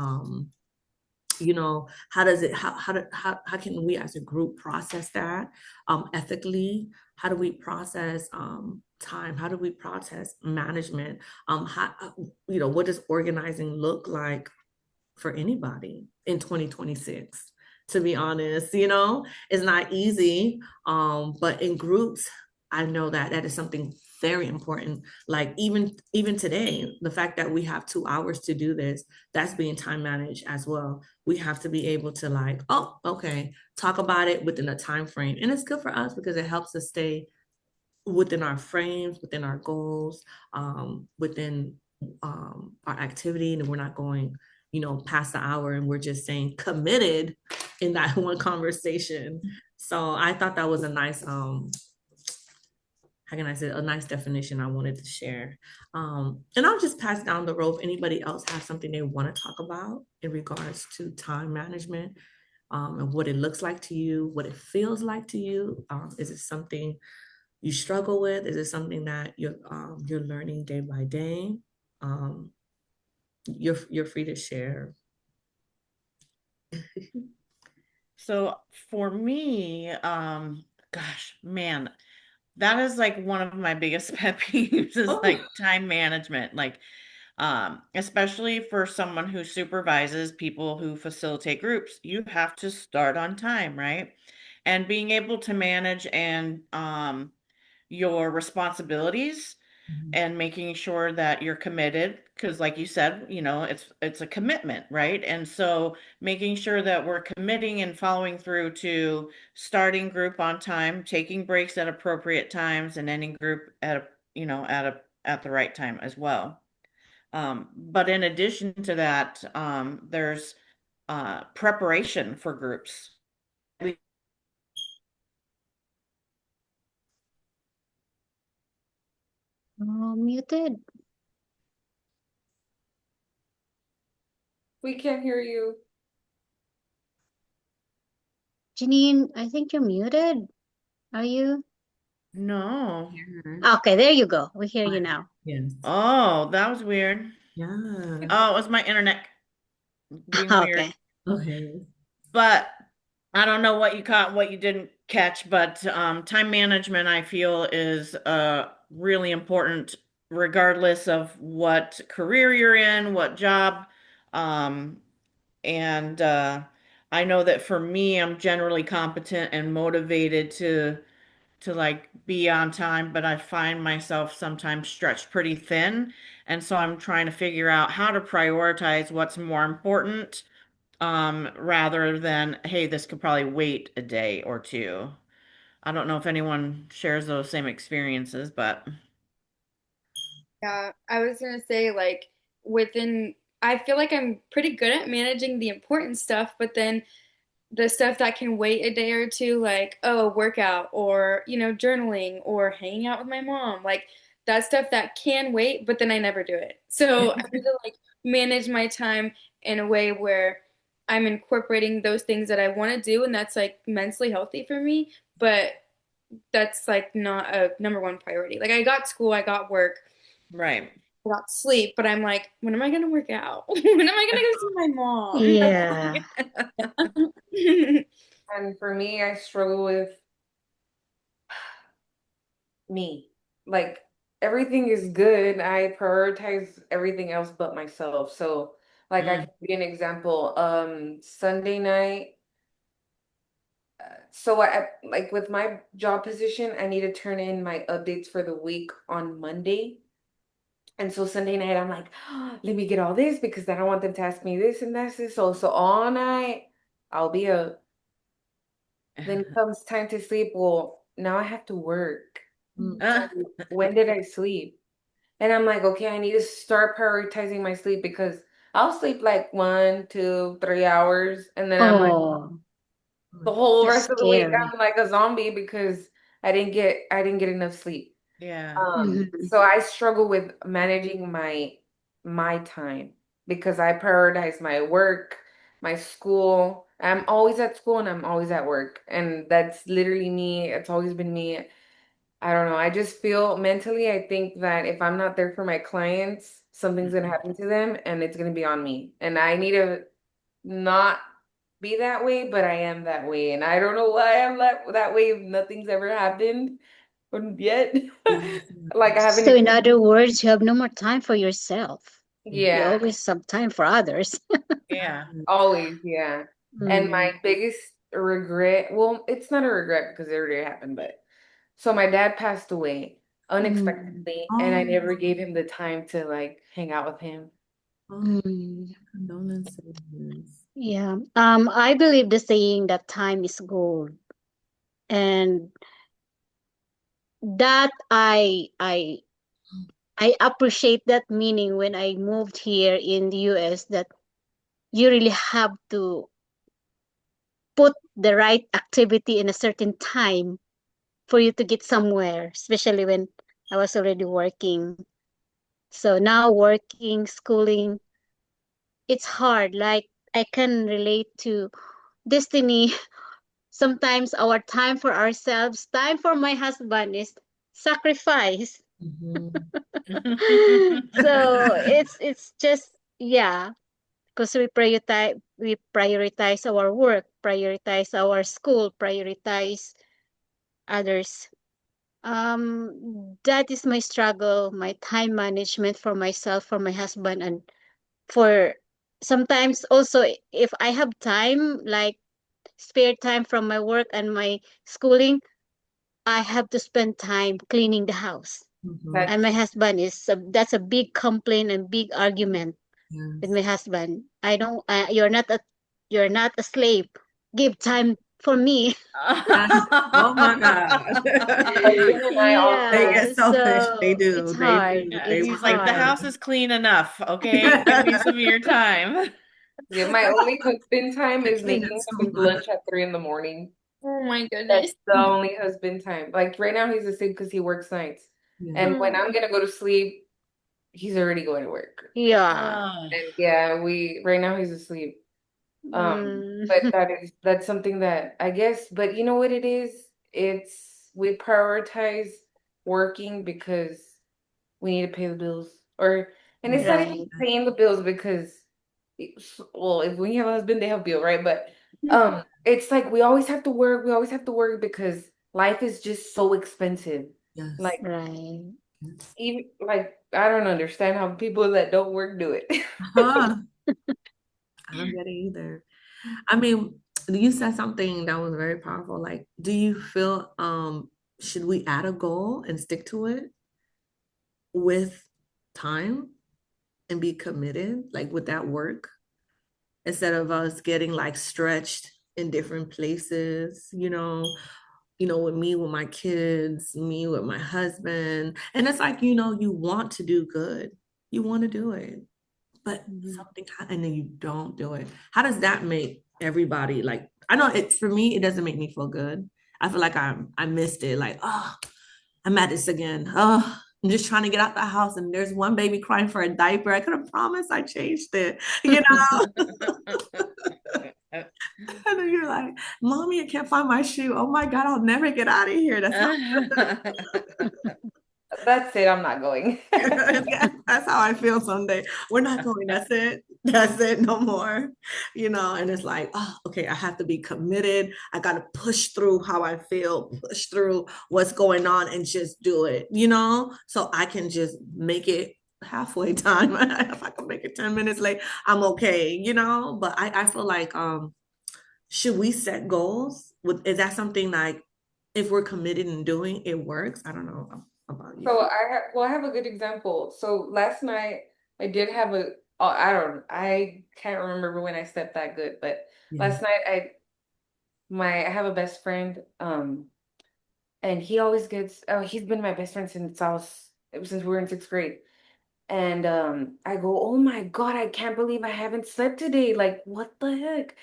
A: how does it how can we as a group process that ethically? How do we process time? How do we process management? How what does organizing look like for anybody in 2026? To be honest, it's not easy. But in groups, I know that that is something very important. Like even today, the fact that we have 2 hours to do this, that's being time managed as well. We have to be able to like, oh, okay, talk about it within a time frame. And it's good for us because it helps us stay within our frames, within our goals, within our activity, and we're not going, past the hour and we're just saying committed in that one conversation. So I thought that was a nice, how can I say, a nice definition I wanted to share. And I'll just pass down the rope. If anybody else has something they want to talk about in regards to time management, and what it looks like to you, what it feels like to you. Is it something you struggle with? Is it something that you're learning day by day? You're free to share.
B: So for me, gosh, man, that is like one of my biggest pet peeves is
A: Oh,
B: like time management. Like, especially for someone who supervises people who facilitate groups, you have to start on time, right? And being able to manage and your responsibilities and making sure that you're committed because like you said, it's a commitment, right? And so making sure that we're committing and following through to starting group on time, taking breaks at appropriate times, and ending group at the right time as well. But in addition to that, there's preparation for groups.
D: Oh, muted.
C: We can't hear you.
D: Janine, I think you're muted. Are you?
B: No.
D: Okay, there you go. We hear you now.
A: yes.
B: Oh, that was weird.
A: Yeah.
B: Oh, it was my internet being weird.
D: Okay.
A: Okay.
B: But I don't know what you caught, what you didn't catch, but time management, I feel, is really important, regardless of what career you're in, what job. Um, and I know that for me, I'm generally competent and motivated to like be on time, but I find myself sometimes stretched pretty thin. And so I'm trying to figure out how to prioritize what's more important, rather than, hey, this could probably wait a day or two. I don't know if anyone shares those same experiences, but
E: Yeah, I was gonna say like within I feel like I'm pretty good at managing the important stuff, but then the stuff that can wait a day or two, like, oh, workout or, journaling or hanging out with my mom, like that stuff that can wait, but then I never do it. So I need to like manage my time in a way where I'm incorporating those things that I want to do and that's like mentally healthy for me, but that's like not a number one priority. Like I got school, I got work,
B: right.
E: I got sleep, but I'm like, when am I gonna work out? When am I gonna go see my mom?
D: Yeah.
C: And for me, I struggle with me. Like everything is good. I prioritize everything else but myself. So like I can
B: Mm,
C: give you an example. Sunday night. So like with my job position, I need to turn in my updates for the week on Monday. And so Sunday night, I'm like, "Oh, let me get all this because I don't want them to ask me this and that's this. So all night I'll be up. Then comes time to sleep. Well, now I have to work.
B: uh,
C: So when did I sleep? And I'm like, okay, I need to start prioritizing my sleep because I'll sleep like 1, 2, 3 hours, and then I'm like
D: Oh,
C: the whole
D: that's
C: rest of the week
D: scary.
C: I'm like a zombie because I didn't get enough sleep.
B: yeah.
D: Mhm.
C: So I struggle with managing my time because I prioritize my work, my school. I'm always at school and I'm always at work. And that's literally me. It's always been me. I don't know. I just feel mentally, I think that if I'm not there for my clients, something's gonna happen to them and it's gonna be on me. And I need to not be that way, but I am that way. And I don't know why I'm that way if nothing's ever happened yet.
A: Yes.
C: Like I haven't
D: So in
C: even,
D: other words, you have no more time for yourself. You
C: yeah,
D: always have time for others.
B: Yeah.
C: always, yeah. And
D: Mm.
C: my biggest regret, well, it's not a regret because it already happened, but so my dad passed away
D: Mm.
C: unexpectedly, and I
A: Oh,
C: never gave him the time to like hang out with him.
A: oh,
D: Mm.
A: condolences.
D: Yeah. I believe the saying that time is gold. And that I appreciate that meaning when I moved here in the US, that you really have to put the right activity in a certain time for you to get somewhere, especially when I was already working. So now working, schooling, it's hard. Like I can relate to Destiny. Sometimes our time for ourselves, time for my husband is sacrifice.
A: Mhm.
D: So it's just, yeah, because we prioritize our work, prioritize our school, prioritize others. That is my struggle, my time management for myself, for my husband, and for sometimes also if I have time, like spare time from my work and my schooling, I have to spend time cleaning the house.
A: Mhm.
D: And
C: That's
D: my husband that's a big complaint and big argument with
A: Yes.
D: my husband. I don't, you're not a slave. Give time for me.
A: Yes. Oh my God.
C: husband and I
A: They
C: also,
A: get
D: Yeah,
A: selfish.
D: so
A: They
D: it's
A: do. They
D: hard.
A: do.
B: Yeah,
A: They
D: It's
B: he's
A: want you
B: like, the
D: hard.
B: house is clean enough, okay? Give me some of your time.
C: yeah, my only husband time
A: to
C: is
A: clean it
C: making
A: so
C: him his
A: much.
C: lunch at 3 in the morning.
E: Oh my
C: That's
E: goodness.
C: the only husband time. Like right now, he's asleep because he works nights.
A: Yeah.
C: And when
E: Oh,
C: I'm gonna go to sleep, he's already going to work.
D: Yeah.
B: Uh,
C: And yeah, we right now he's asleep.
D: Mm.
C: But that's something that I guess, but you know what it is? It's we prioritize working because we need to pay the bills. Or and it's not
A: Yes.
C: even
D: Right.
C: paying the bills because well, if when you have a husband, they help you, right? But it's like we always have to work because life is just so expensive.
A: Yes.
C: Like
D: Right.
A: Yes.
C: even like I don't understand how people that don't work do it.
A: Huh. I don't get it either. I mean, you said something that was very powerful. Like, do you feel should we add a goal and stick to it with time and be committed, like with that work, instead of us getting like stretched in different places, with me with my kids, me with my husband. And it's like, you want to do good. You want to do it, but
D: Mhm.
A: something and then you don't do it. How does that make everybody like? I know it for me, it doesn't make me feel good. I feel like I missed it. Like, oh, I'm at this again. Oh, I'm just trying to get out the house and there's one baby crying for a diaper. I could have promised I changed it, and then you're like, Mommy, I can't find my shoe. Oh my God, I'll never get out of here. That's not
C: That's it, I'm not going.
A: That's how I feel someday. We're not going. That's it. That's it. No more. And it's like, oh, okay, I have to be committed. I got to push through how I feel, push through what's going on and just do it, so I can just make it halfway time. If I can make it 10 minutes late, I'm okay, but I feel like, should we set goals? Is that something like if we're committed in doing it works? I don't know about you.
C: So I have a good example. So last night I did have I can't remember when I slept that good, but
A: Yeah.
C: last night I have a best friend, and he always gets, oh, he's been my best friend since we were in 6th grade. And I go, oh my God, I can't believe I haven't slept today. Like, what the heck?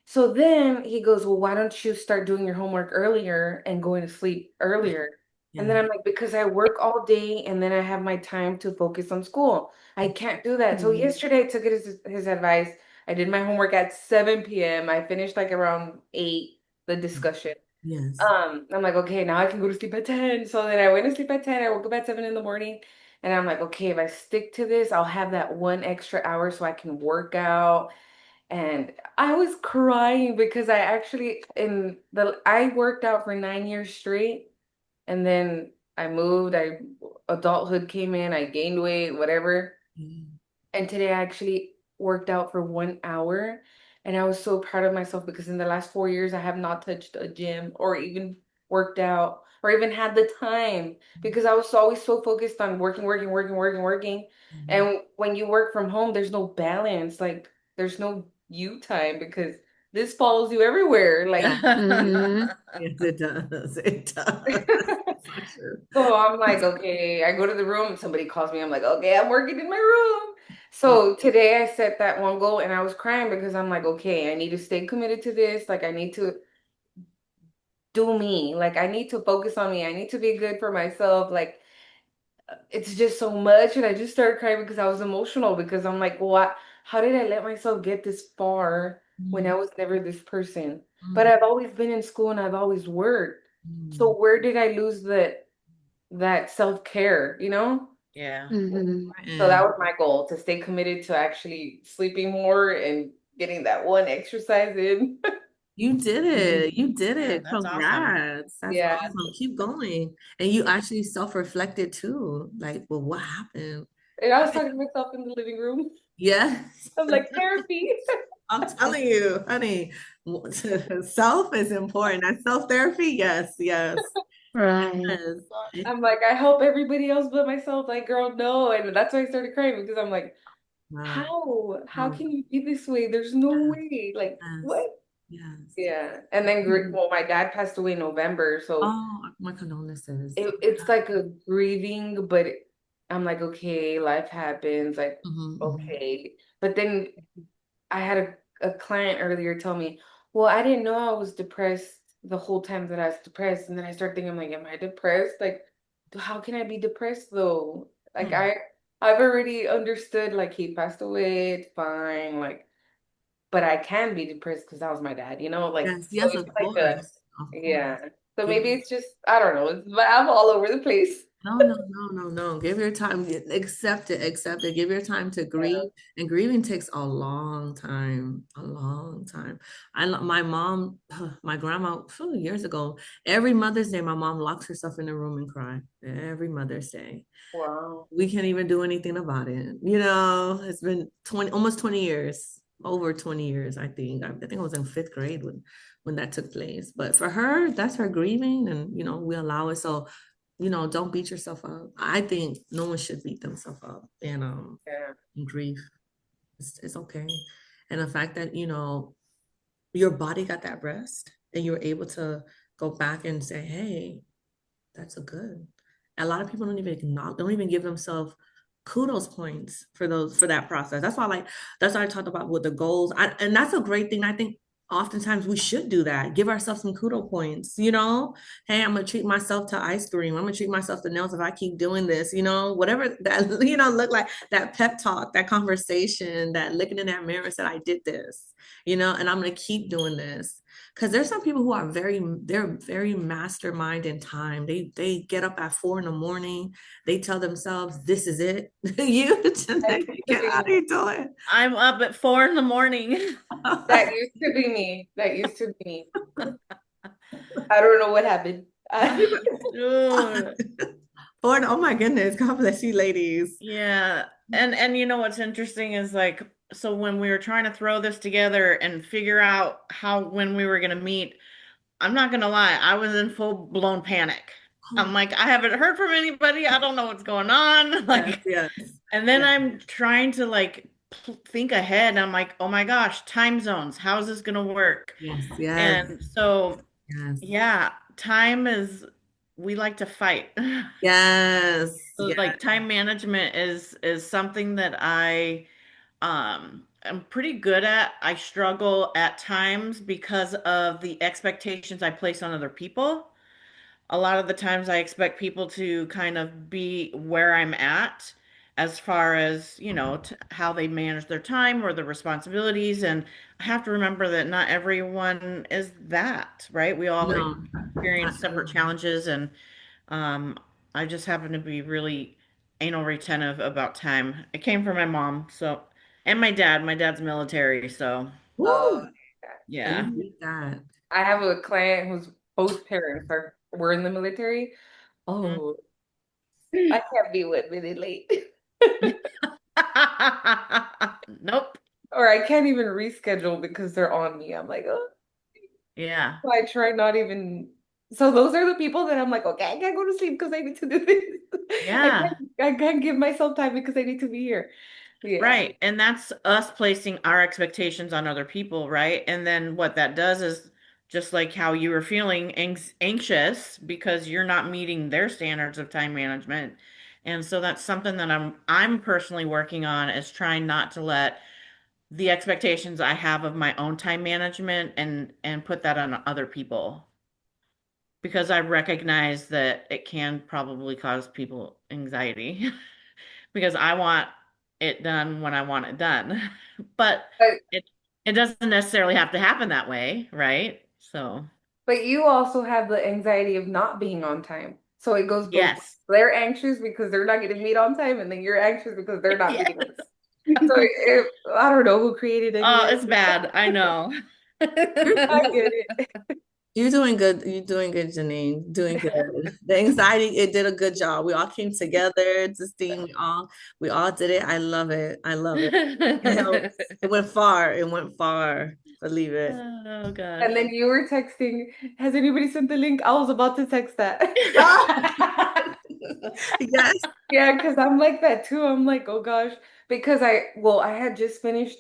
C: So then he goes, well, why don't you start doing your homework earlier and going to sleep earlier? And then
A: Yeah.
C: I'm like, because I work all day and then I have my time to focus on school. I can't do that. So
D: Mm.
C: yesterday I took his advice. I did my homework at 7 p.m. I finished like around 8, the discussion.
A: Yes.
C: I'm like, okay, now I can go to sleep at 10. So then I went to sleep at 10. I woke up at 7 in the morning. And I'm like, okay, if I stick to this, I'll have that one extra hour so I can work out And I was crying because I worked out for 9 years straight, and then I moved, adulthood came in, I gained weight, whatever.
A: Mm.
C: And today I actually worked out for 1 hour, and I was so proud of myself because in the last 4 years I have not touched a gym or even worked out or even had the time because I was always so focused on working, working, working, working, working.
A: Mhm.
C: And when you work from home, there's no balance. Like there's no you time because this follows you everywhere.
A: Yeah,
C: Like
D: Mm-hmm.
A: yes, it does. It does. For sure.
C: so I'm like, okay, I go to the room, somebody calls me, I'm like, okay, I'm working in my room. So today I set that one goal and I was crying because I'm like, okay, I need to stay committed to this. Like I need to do me. Like I need to focus on me. I need to be good for myself. Like it's just so much. And I just started crying because I was emotional because I'm like, what? How did I let myself get this far when I
A: Mm,
C: was never this person? But
A: mm,
C: I've always been in school and I've always worked. So
A: mm.
C: where did I lose that self-care, you know?
B: Yeah.
D: Mm-hmm.
C: So that
A: And
C: was my goal, to stay committed to actually sleeping more and getting that one exercise in.
A: you did it. You did
B: Yeah,
A: it.
B: that's awesome.
A: Congrats. That's
C: Yeah.
A: awesome. Keep going. And you actually self-reflected too. Like, well, what happened?
C: And I was talking to myself in the living room.
A: Yes.
C: I'm like, therapy.
A: I'm telling you, honey, self is important. That self-therapy, yes, yes,
D: Right.
A: yes. It,
C: I'm like, I help everybody else but myself. Like, girl, no. And that's why I started crying because I'm like,
A: wow.
C: how? How
A: Wow.
C: can you be this way? There's no
A: Yes,
C: way. Like,
A: yes,
C: what?
A: yes.
C: Yeah. And then,
A: Mhm.
C: well, my dad passed away in November. So
A: Oh, my condolences.
C: it's like a grieving, but I'm like, okay, life happens. Like,
A: Mhm, mhm.
C: okay. But then I had a client earlier tell me, well, I didn't know I was depressed the whole time that I was depressed. And then I started thinking, I'm like, am I depressed? Like, how can I be depressed though? Like
A: Hmm.
C: I've already understood like he passed away, it's fine, like, but I can be depressed because that was my dad, you know? Like
A: Yes,
C: so
A: yes,
C: it's
A: of
C: like a
A: course, of course.
C: yeah. So
A: Give
C: maybe it's just I don't know. I'm all over the place.
A: No, no, no, no, no. Give your time. Accept it. Accept it. Give your time to
C: Yeah.
A: grieve. And grieving takes a long time. A long time. My mom, my grandma, years ago, every Mother's Day, my mom locks herself in the room and cry. Every Mother's Day.
C: Wow.
A: We can't even do anything about it. You know, it's been 20, almost 20 years, over 20 years, I think. I think I was in fifth grade when that took place. But for her, that's her grieving, and we allow it. So, don't beat yourself up. I think no one should beat themselves up
C: Yeah.
A: in grief. It's okay. And the fact that, your body got that rest and you're able to go back and say, hey, that's a good. A lot of people don't even acknowledge, don't even give themselves kudos points for that process. That's why I talked about with the goals. And that's a great thing. I think oftentimes we should do that. Give ourselves some kudo points, Hey, I'm gonna treat myself to ice cream. I'm gonna treat myself to nails if I keep doing this, whatever that, look like that pep talk, that conversation, that looking in that mirror and said, I did this, and I'm gonna keep doing this because there's some people who are they're very mastermind in time. They get up at 4 in the morning. They tell themselves this is it. You
C: That
A: today,
C: used to
A: get
C: be
A: out
C: me.
A: of here doing.
B: I'm up at 4 in the morning.
C: That used to be me. That used to be me. I don't know what happened.
B: Dude.
A: Oh my goodness, God bless you ladies.
B: Yeah. And you know what's interesting is like so when we were trying to throw this together and figure out how when we were gonna meet, I'm not gonna lie, I was in full blown panic. I'm like, I haven't heard from anybody. I don't know what's going on.
A: Yes,
B: Like,
A: yes,
B: and then
A: yes,
B: I'm trying to like think ahead. I'm like, oh my gosh, time zones. How is this gonna work?
A: yes, yes,
B: And so,
A: yes,
B: yeah, time is, we like to fight.
A: yes,
B: So
A: yes.
B: like time management is something that I'm pretty good at. I struggle at times because of the expectations I place on other people. A lot of the times I expect people to kind of be where I'm at as far as, t how they manage their time or their responsibilities. And I have to remember that not everyone is that, right? We all
A: No,
B: experience separate challenges and um, I just happen to be really anal retentive about time. It came from my mom, so, and my dad. My dad's military, so.
A: Woo! And you
B: Yeah.
A: beat that.
C: I have a client whose both parents were in the military.
B: Mhm.
C: Oh, I can't be 1 minute late.
B: Nope.
C: Or I can't even reschedule because they're on me. I'm like, oh,
B: Yeah.
C: so I try not even. So those are the people that I'm like, okay, I can't go to sleep because I need to do this.
B: Yeah.
C: I can't give myself time because I need to be here. Yeah.
B: Right. And that's us placing our expectations on other people, right? And then what that does is just like how you were feeling anxious because you're not meeting their standards of time management. And so that's something that I'm personally working on is trying not to let the expectations I have of my own time management and put that on other people because I recognize that it can probably cause people anxiety because I want it done when I want it done. But
C: But
B: it it doesn't necessarily have to happen that way, right? So,
C: but you also have the anxiety of not being on time. So it goes both ways.
B: yes.
C: They're anxious because they're not getting meet on time, and then you're anxious because they're not
B: Yes.
C: meeting on time. So I don't know who created
B: Oh,
C: anxiety.
B: it's bad. I know.
C: I get it.
A: You're doing good. You're doing good, Janine. Doing good. The anxiety, it did a good job. We all came together. This thing, we all did it. I love it. I love it. It helps. It went far. It went far. Believe it.
B: Oh
C: And
B: gosh.
C: then you were texting, has anybody sent the link? I was about to text that.
A: Yes.
C: Yeah, because I'm like that too. I'm like, oh gosh. Because I had just finished,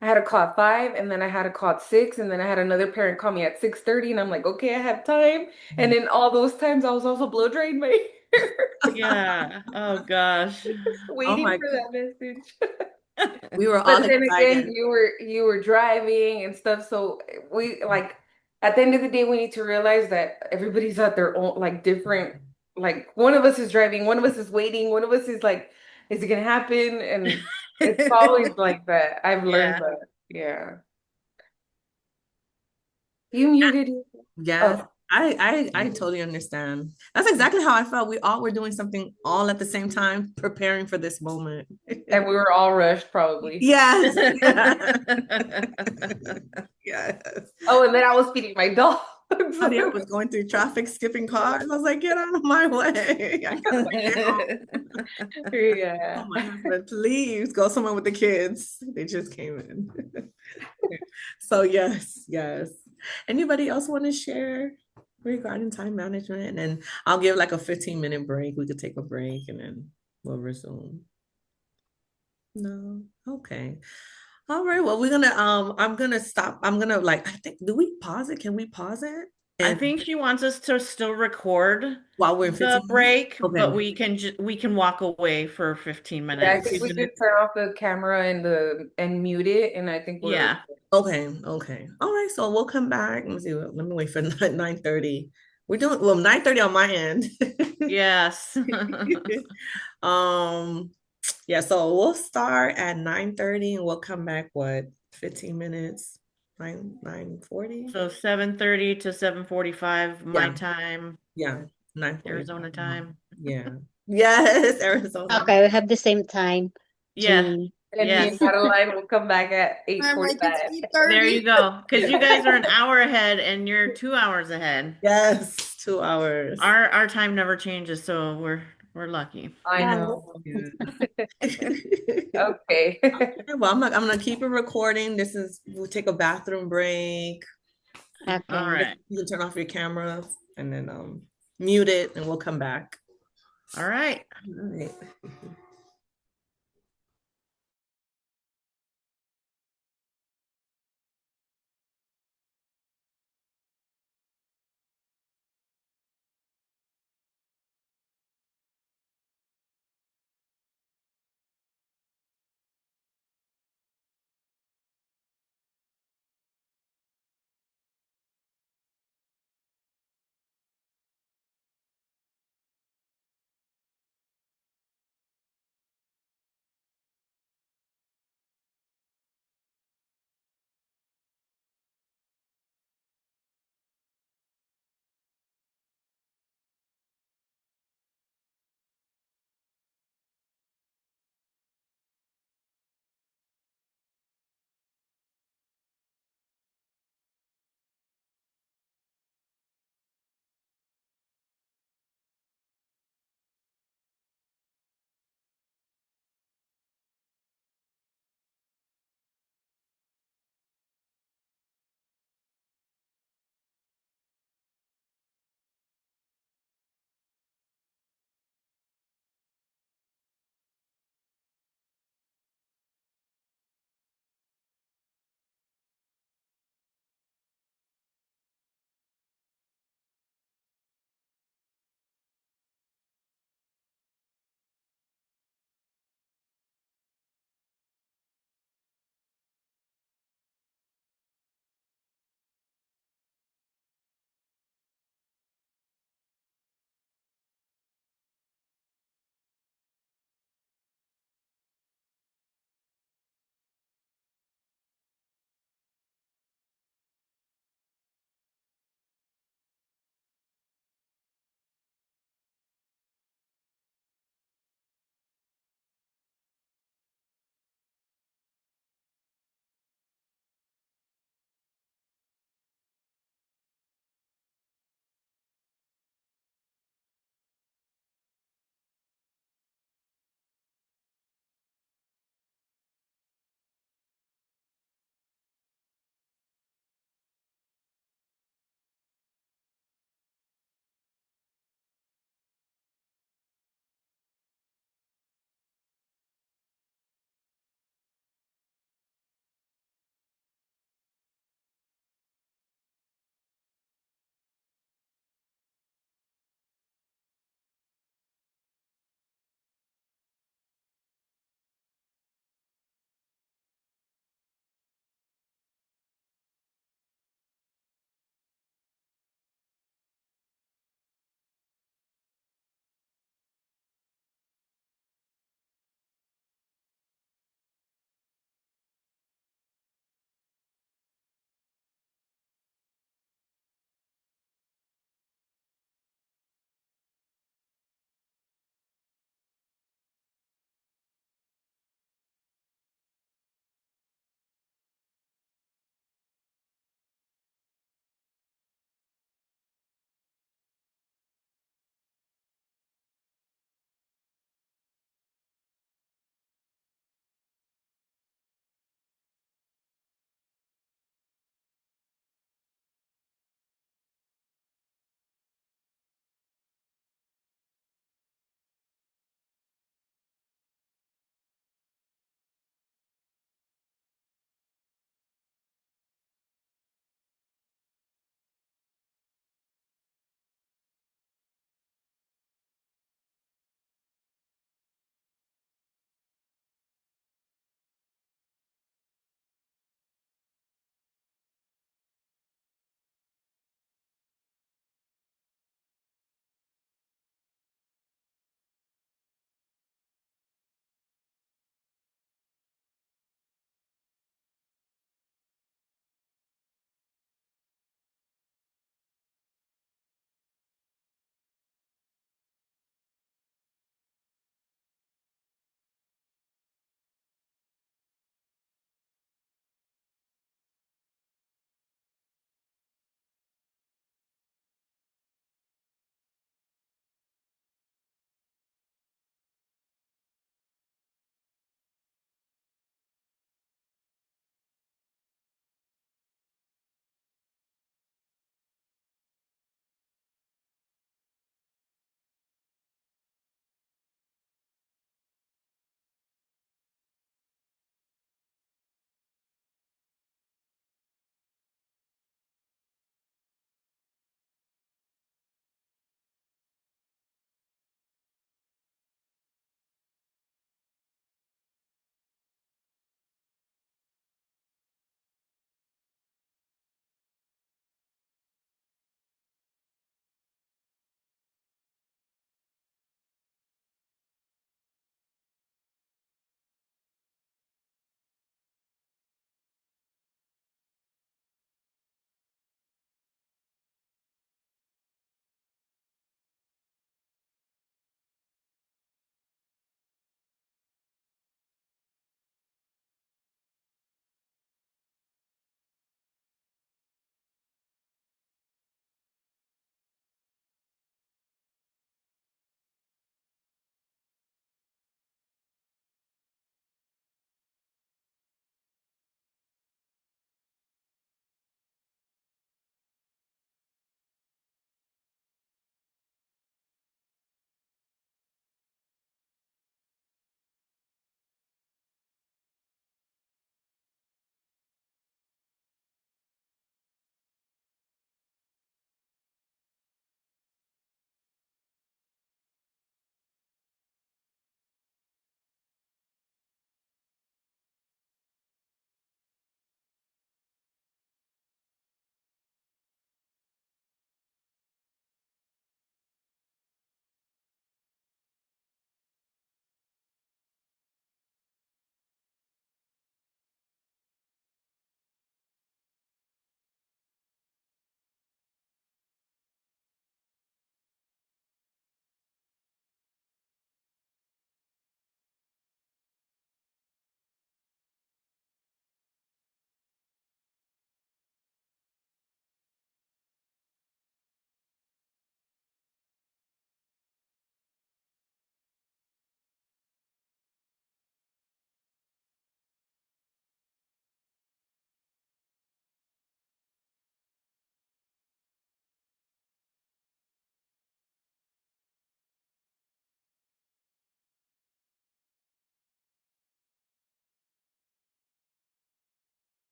C: I had a call at 5, and then I had a call at 6, and then I had another parent call me at 6:30, and I'm like, okay, I have time. And in all those times, I was also blow drying my hair,
B: Yeah. Oh gosh.
A: Oh
C: waiting
A: my
C: for
A: God.
C: that message.
A: We were
C: But
A: all
C: then again,
A: excited.
C: you were driving and stuff. So we like at the end of the day, we need to realize that everybody's at their own like different. Like one of us is driving, one of us is waiting, one of us is like, is it gonna happen? And it's always like that. I've learned
B: Yeah.
C: that. Yeah. You muted.
A: Yes.
C: Oh,
A: I totally understand. That's exactly how I felt. We all were doing something all at the same time, preparing for this moment.
C: and we were all rushed probably.
A: Yes. Yes.
C: Oh, and then I was feeding my dog.
A: Claudia was going through traffic, skipping cars. I was like, get out of my way. I gotta get home. Oh,
C: Yeah.
A: my husband, please go somewhere with the kids. They just came in. So yes, yes. Anybody else want to share regarding time management? And then I'll give like a 15-minute break. We could take a break and then we'll resume. No. Okay. All right. Well, I'm gonna stop. I'm gonna like I think do we pause it? Can we pause it?
B: I
A: And
B: think she wants us to still record
A: while we're in
B: the
A: 15 minutes?
B: break, but
A: Okay.
B: we can walk away for 15
C: Yeah, I
B: minutes.
C: think we
A: 15
C: just
A: minutes.
C: turn off the camera and mute it, and I think we're
B: Yeah.
A: Okay, okay. All right, so we'll come back. Let me see. Let me wait for 9:30. We're doing well, 9:30 on my end.
B: Yes.
A: Um, yeah, so we'll start at 9:30 and we'll come back what 15 minutes? 9:40?
B: So 7:30 to 7:45 my
A: Yeah,
B: time,
A: yeah, 9:45.
B: Arizona time.
A: Yeah. Yes, Arizona.
D: Okay, we have the same time,
B: Yeah.
D: Janine.
C: and me and
B: Yes.
C: Madeline will come back at
E: I'm like, it's
C: 8:45.
B: There you
E: 8:30.
B: go. Because you guys are an hour ahead and you're 2 hours ahead.
A: Yes, 2 hours.
B: Our time never changes, so we're lucky.
C: I
D: Yes.
C: know.
A: Yeah.
C: Okay.
A: Okay, well, I'm gonna keep it recording. We'll take a bathroom break.
B: All
D: Okay.
B: right.
A: You can turn off your camera and then mute it and we'll come back.
B: All right.
A: All right.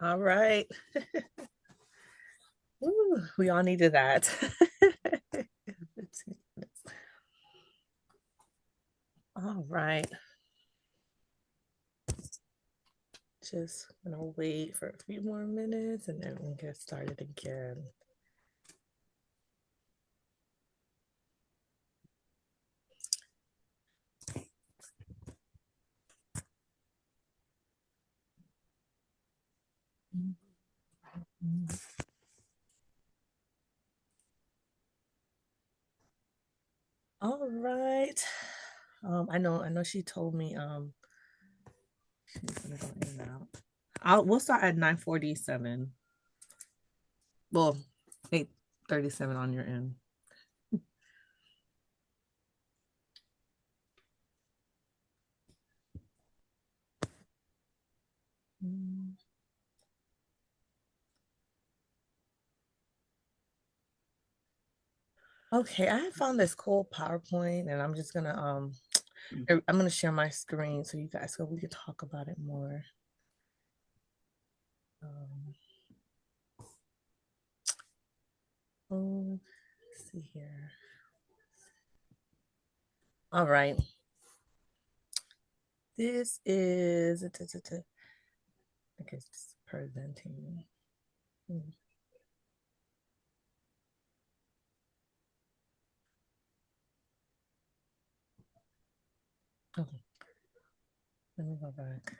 A: All right. Ooh, we all needed that. All right. Just gonna wait for a few more minutes and then we'll get started again. All right. I know she told me she's gonna go in and out. We'll start at 9:47. Well, 8:37 on your end. Okay, I found this cool PowerPoint and I'm just gonna I'm gonna share my screen so you guys so we can talk about it more. Let's see here. All right. This is I guess presenting. Okay. Let me go back.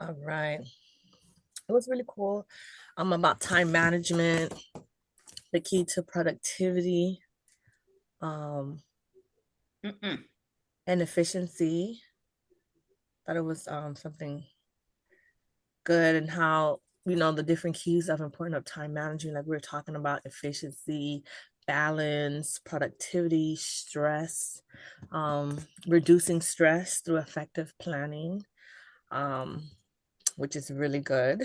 A: All right. It was really cool. About time management, the key to productivity, and efficiency. Thought it was something good and how the different keys of important of time management, like we were talking about efficiency, balance, productivity, stress, reducing stress through effective planning, which is really good.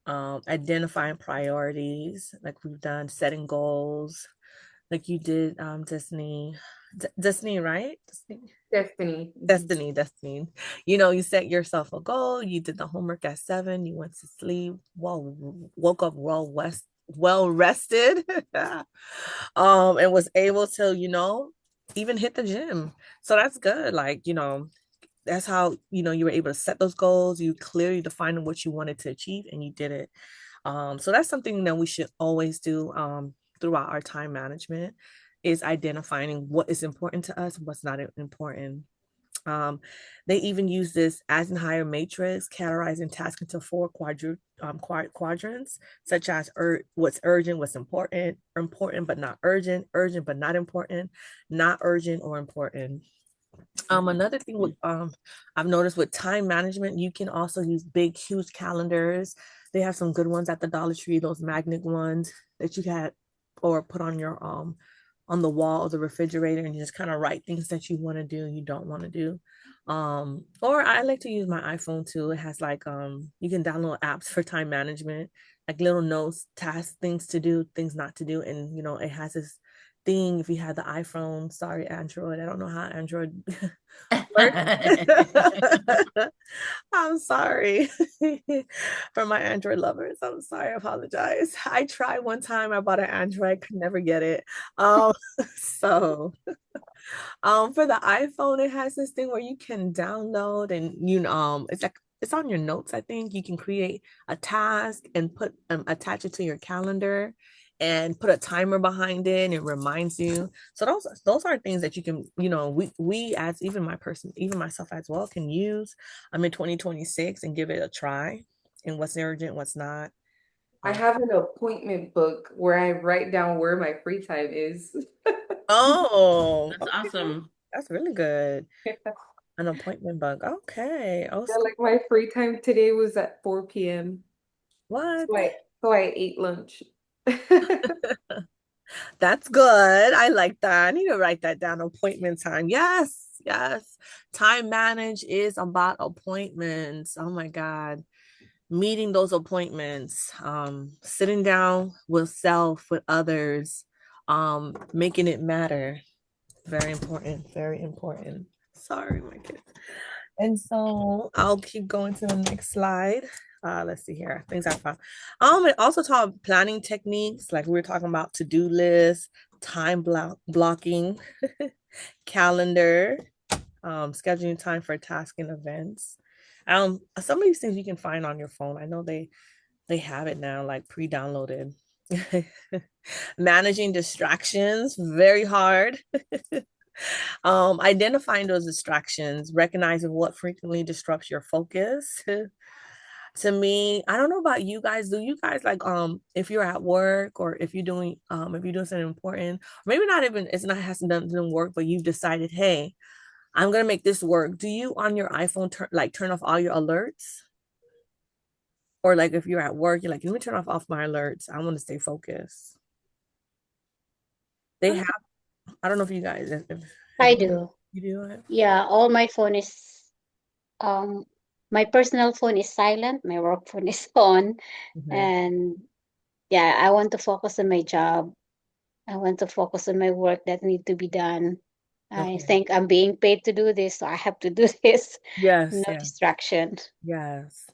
A: Identifying priorities, like we've done, setting goals, like you did, Destiny, right? Destiny. You set yourself a goal. You did the homework at 7. You went to sleep. Woke up well rested, and was able to even hit the gym. So that's good. Like that's how you were able to set those goals. You clearly defined what you wanted to achieve, and you did it. So that's something that we should always do throughout our time management, is identifying what is important to us, what's not important. They even use this Eisenhower matrix, categorizing tasks into 4 quadrants, such as what's urgent, what's important, important but not urgent, urgent but not important, not urgent or important. Another thing with I've noticed with time management, you can also use big, huge calendars. They have some good ones at the Dollar Tree, those magnet ones that you had or put on your on the wall of the refrigerator, and you just kind of write things that you want to do and you don't want to do. Or I like to use my iPhone too. It has like you can download apps for time management, like little notes, tasks, things to do, things not to do, and it has this thing. If you had the iPhone, sorry Android, I don't know how Android works. I'm sorry for my Android lovers. I'm sorry, I apologize. I tried one time, I bought an Android, could never get it. So for the iPhone, it has this thing where you can download and it's like it's on your notes. I think you can create a task and put attach it to your calendar and put a timer behind it, and it reminds you. So those are things that you can, we as even myself as well can use. I'm in 2026 and give it a try, and what's urgent, what's not.
C: I have an appointment book where I write down where my free time is.
A: Oh,
B: That's awesome.
A: That's really good. An appointment book. Okay.
C: Yeah, like my free time today was at 4 p.m.
A: What?
C: So I ate lunch.
A: That's good. I like that. I need to write that down. Appointment time. Yes, yes. Time manage is about appointments. Oh my God. Meeting those appointments, sitting down with self, with others, making it matter. Very important, very important. Sorry, my kids. And so I'll keep going to the next slide. Let's see here. Things I found. It also taught planning techniques, like we were talking about to-do lists, blocking, calendar, scheduling time for tasks and events. Some of these things you can find on your phone. I know they have it now, like pre-downloaded. Managing distractions, very hard. Identifying those distractions, recognizing what frequently disrupts your focus. To me, I don't know about you guys. Do you guys like if you're at work or if you're doing something important, maybe not even it's not has nothing to work, but you've decided, hey, I'm gonna make this work. Do you on your iPhone turn off all your alerts? Or like if you're at work, you're like, let me turn off my alerts. I want to stay focused. They have, I don't know if you guys if
D: I do.
A: you do it.
D: Yeah, all my phone is um my personal phone is silent, my work phone is on,
A: Mhm.
D: and yeah, I want to focus on my job. I want to focus on my work that need to be done. I
A: Okay.
D: think I'm being paid to do this, so I have to do this.
A: Yes,
D: No
A: yeah.
D: distraction.
A: Yes.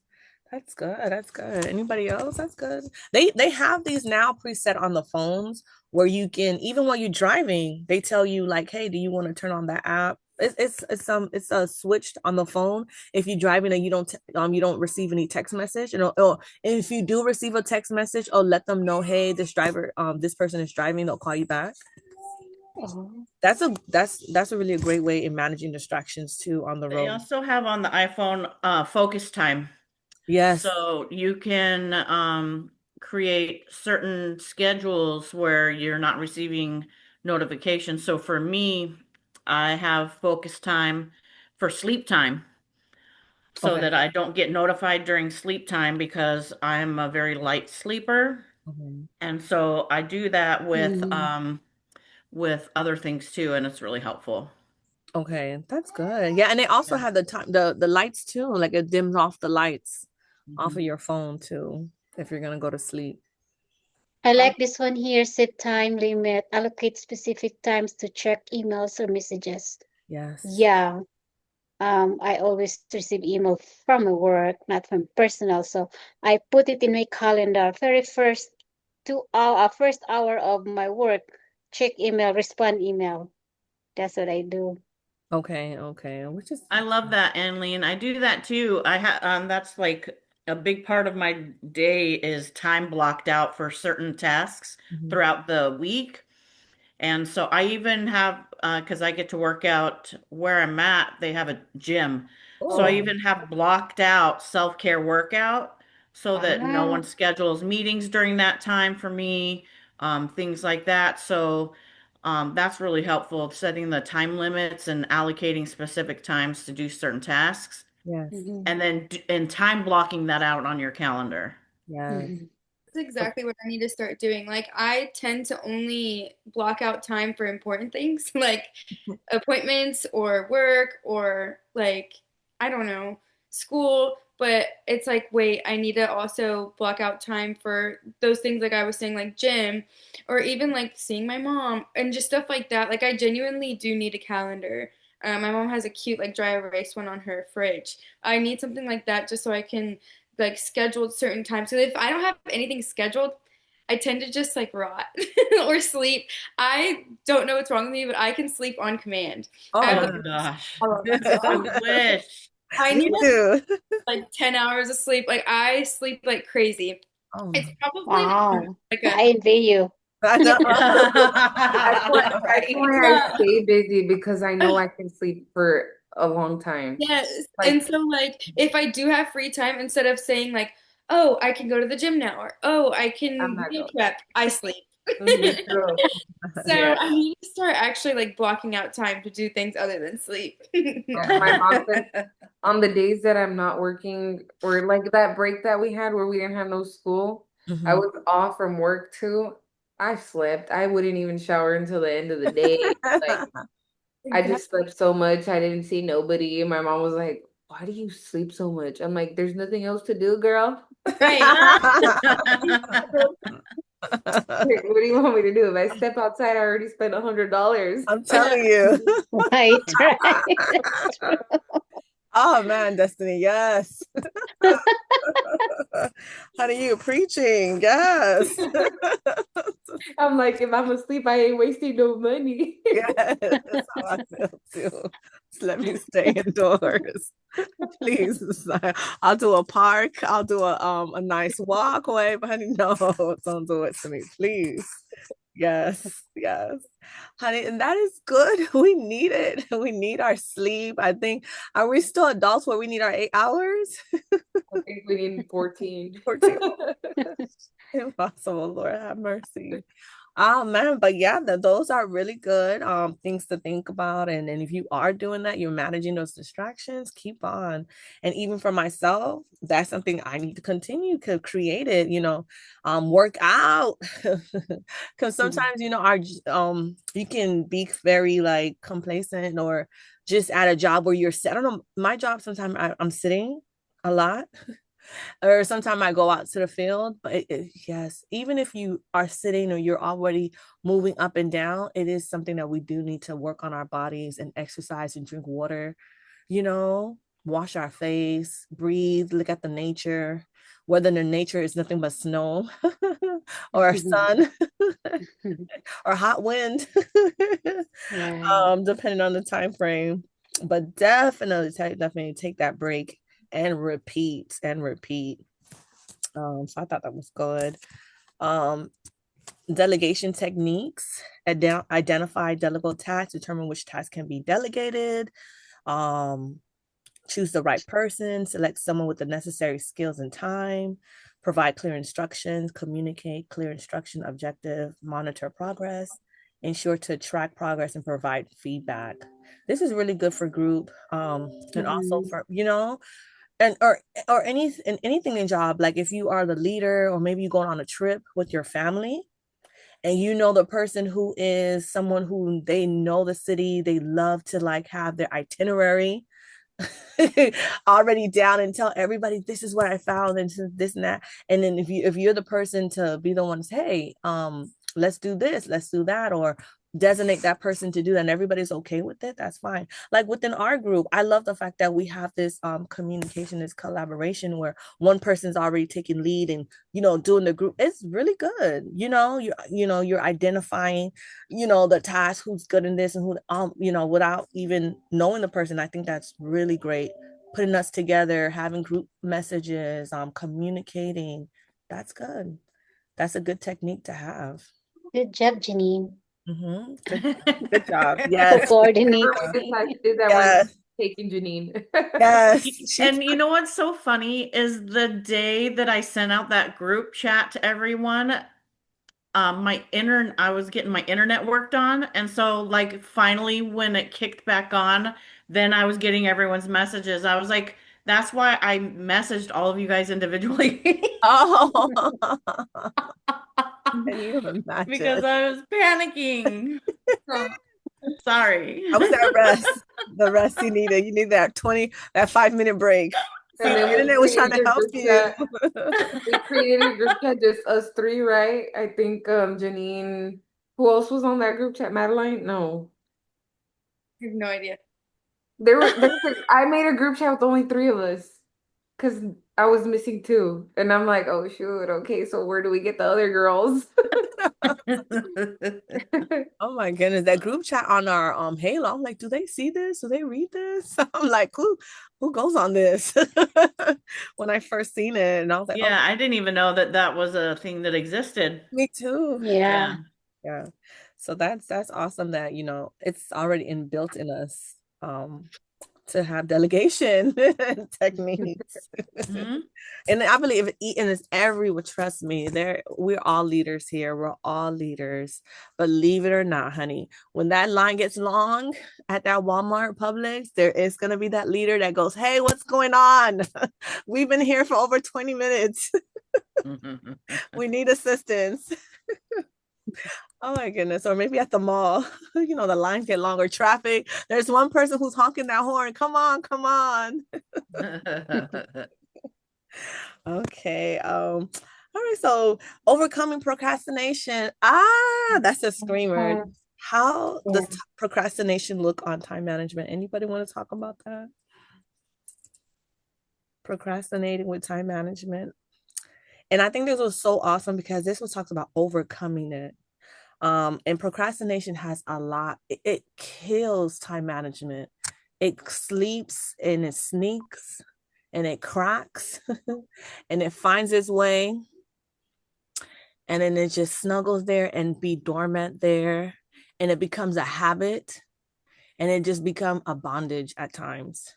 A: That's good. That's good. Anybody else? That's good. They have these now preset on the phones where you can even while you're driving, they tell you like, hey, do you want to turn on that app? It's a switched on the phone. If you're driving and you don't receive any text message, or if you do receive a text message, let them know, hey, this person is driving, they'll call you back.
D: Oh.
A: That's a really great way in managing distractions too on the
B: They
A: road.
B: also have on the iPhone focus time.
A: Yes.
B: So you can create certain schedules where you're not receiving notifications. So for me, I have focus time for sleep time so
A: Okay.
B: that I don't get notified during sleep time because I'm a very light sleeper.
A: Mhm.
B: And so I do that
D: Mm.
B: with other things too, and it's really helpful.
A: Okay, that's good. Yeah, and they also
B: Yeah.
A: have the lights too, like it dims off the lights off
B: Mhm.
A: of your phone too, if you're gonna go to sleep.
D: I
B: Um,
D: like this one here, set time limit, allocate specific times to check emails or messages.
A: Yes.
D: Yeah, I always receive email from my work, not from personal. So I put it in my calendar. Very first hour of my work, check email, respond email. That's what I do.
A: Okay, okay. Which is
B: I love that, Anlene. I do that too. That's like a big part of my day is time blocked out for certain tasks
A: Mhm.
B: throughout the week. And so I even have, because I get to work out where I'm at, they have a gym. So I
A: Oh,
B: even have blocked out self-care workout so that no one
D: Wow.
B: schedules meetings during that time for me, things like that. So that's really helpful, setting the time limits and allocating specific times to do certain tasks,
A: yes.
D: Mhm.
B: and then and time blocking that out on your calendar.
A: Yes.
D: Mhm.
E: That's exactly what I need to start doing. Like, I tend to only block out time for important things, like appointments or work or like, I don't know, school. But it's like, wait, I need to also block out time for those things, like I was saying, like gym or even like seeing my mom and just stuff like that. Like, I genuinely do need a calendar. My mom has a cute, like, dry erase one on her fridge. I need something like that just so I can like scheduled certain times. So if I don't have anything scheduled, I tend to just like rot or sleep. I don't know what's wrong with me, but I can sleep on command. I
A: Oh
E: have
B: Oh
E: like
A: wow.
B: gosh,
E: a problem. So
B: I wish.
E: I
A: Me
E: need
A: too.
E: like 10 hours of sleep. Like I sleep like crazy.
A: Oh
E: It's
A: no.
E: probably
D: Wow.
E: like a
D: I envy you.
A: I know.
C: That's
A: Right.
C: why I
E: yeah.
C: stay busy because I know I can sleep for a long time.
E: Yes.
C: Like
E: And so like if I do have free time, instead of saying like, oh, I can go to the gym now or oh, I
C: I'm
E: can
C: not
E: meal
C: going.
E: prep, I sleep.
C: Me too.
E: So
C: Yeah.
E: I need to start actually like blocking out time to do things other than sleep.
C: My mom says On the days that I'm not working, or like that break that we had where we didn't have no school, I
A: Mhm.
C: was off from work too. I slept. I wouldn't even shower until the end of the day. Like I just slept so much. I didn't see nobody. And my mom was like, "Why do you sleep so much?" I'm like, "There's nothing else to do, girl."
E: Right.
C: Like, what do you want me to do? If I step outside, I already spent $100.
A: I'm telling you.
D: Right, right.
A: Oh man, Destiny, yes. Honey, you preaching, yes.
C: I'm like, if I'm asleep, I ain't wasting no money.
A: Yes, that's how I feel too. Just let me stay indoors. Please. I'll do a park. I'll do a nice walkway, but honey, no, don't do it to me, please. Yes, yes. Honey, and that is good. We need it. We need our sleep. I think, are we still adults where we need our 8 hours?
C: I think we need 14.
A: 14. Impossible, Lord have mercy. Oh man, but yeah, those are really good things to think about. And if you are doing that, you're managing those distractions, keep on. And even for myself, that's something I need to continue to create it, work out. Because sometimes, our you can be very like complacent or just at a job where you're I don't know, my job sometimes I'm sitting a lot or sometimes I go out to the field. But yes, even if you are sitting or you're already moving up and down, it is something that we do need to work on our bodies and exercise and drink water, wash our face, breathe, look at the nature, whether the nature is nothing but snow or sun or hot wind,
D: Right.
A: depending on the time frame. But definitely take that break and repeat and repeat. So I thought that was good. Um, Delegation techniques, identify delegable tasks, determine which tasks can be delegated, um, choose the right person, select someone with the necessary skills and time, provide clear instructions, communicate clear instruction, objective, monitor progress, ensure to track progress and provide feedback. This is really good for group, and also
D: Mhm.
A: for, and or anything in job, like if you are the leader or maybe you going on a trip with your family and the person who is someone who they know the city, they love to like have their itinerary already down and tell everybody this is what I found and this and that. And then if you're the person to be the one to say, hey, let's do this, let's do that, or designate that person to do that and everybody's okay with it, that's fine. Like within our group, I love the fact that we have this communication, this collaboration where one person's already taking lead and doing the group. It's really good. You're identifying the task, who's good in this and who without even knowing the person. I think that's really great, putting us together, having group messages, communicating. That's good. That's a good technique to have.
D: Good job, Janine,
A: Good job.
D: for
A: Yes.
C: Whenever
D: coordinating.
C: we decide to do that, we're
A: Yes.
C: taking Janine.
A: Yes.
B: And you know what's so funny is the day that I sent out that group chat to everyone, I was getting my internet worked on, and so like finally when it kicked back on, then I was getting everyone's messages. I was like, that's why I messaged all of you guys individually
A: Oh, can you imagine?
B: because I was panicking. Sorry.
A: How was that rest? The rest you needed. You need that 5-minute break. See,
C: And
A: the
C: then we
A: internet was trying
C: created
A: to
C: a
A: help
C: group
A: you.
C: chat. We created a group chat, just us three, right? I think Janine, who else was on that group chat? Madeline? No.
E: I have no idea.
C: I made a group chat with only three of us because I was missing two. And I'm like, oh shoot, okay, so where do we get the other girls?
A: Oh my goodness, that group chat on our Halo. I'm like, do they see this? Do they read this? I'm like, who goes on this? When I first seen it, and I was like, oh,
B: Yeah, I didn't even know that that was a thing that existed.
A: me too.
B: Yeah.
D: Yeah.
A: Yeah. So that's awesome that it's already inbuilt in us. to have delegation techniques.
B: Mhm.
A: And I believe and it's everyone, trust me, we're all leaders here. We're all leaders. Believe it or not, honey, when that line gets long at that Walmart Publix, there is gonna be that leader that goes, "Hey, what's going on? We've been here for over 20 minutes. We need assistance." Oh my goodness. Or maybe at the mall, the lines get longer, traffic. There's one person who's honking that horn. Come on, come on. Okay. All right. So overcoming procrastination. Ah, that's a screamer. How
C: Yeah.
A: does procrastination look on time management? Anybody want to talk about that? Procrastinating with time management. And I think this was so awesome because this was talks about overcoming it. And procrastination has a lot, it kills time management. It sleeps and it sneaks and it cracks and it finds its way, and then it just snuggles there and be dormant there, and it becomes a habit, and it just become a bondage at times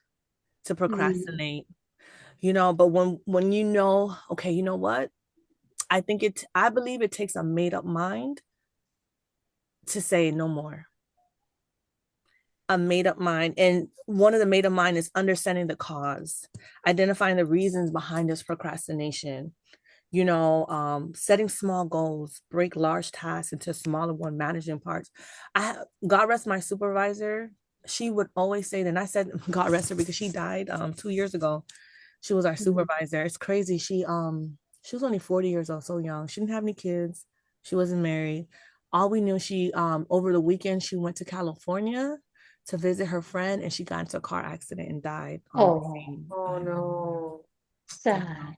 A: to procrastinate. But when okay, you know what, I believe it takes a made up mind to say no more. A made up mind. And one of the made up mind is understanding the cause, identifying the reasons behind this procrastination. Setting small goals, break large tasks into smaller one, managing parts. God rest my supervisor. She would always say that, and I said God rest her because she died 2 years ago. She was our supervisor. It's crazy. She was only 40 years old, so young. She didn't have any kids. She wasn't married. All we knew, she over the weekend she went to California to visit her friend, and she got into a car accident and died on the
D: Oh,
A: scene.
C: Oh no.
A: I know.
D: sad.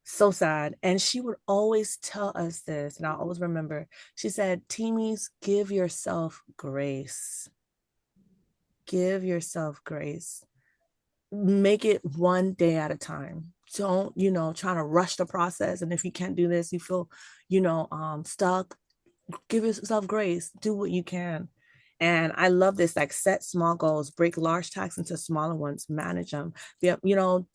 A: So sad. And she would always tell us this, and I always remember. She said, "Teamies, give yourself grace. Give yourself grace. Make it one day at a time. Don't, trying to rush the process. And if you can't do this, you feel, stuck. Give yourself grace. Do what you can." And I love this, like, set small goals, break large tasks into smaller ones, manage them. Yeah, don't,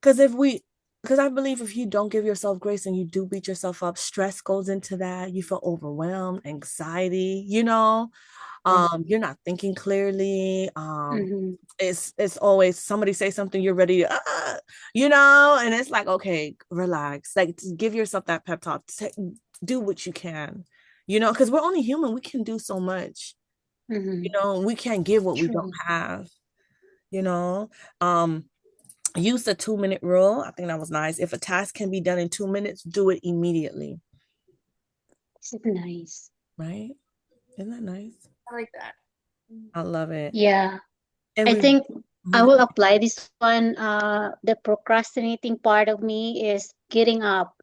A: because I believe if you don't give yourself grace and you do beat yourself up, stress goes into that. You feel overwhelmed, anxiety, you're not thinking clearly.
D: Mm-hmm.
A: It's always somebody say something, you're ready to, and it's like, okay, relax, like, give yourself that pep talk. Do what you can, because we're only human. We can do so much,
D: Mm-hmm.
A: we can't give what we don't
D: True.
A: have, you know um use the 2-minute rule. I think that was nice. If a task can be done in 2 minutes, do it immediately.
D: This is nice.
A: Right? Isn't that nice?
E: I like that.
A: I love it.
D: Yeah.
A: And
D: I
A: we
D: think I
A: Mhm.
D: will apply this one. The procrastinating part of me is getting up.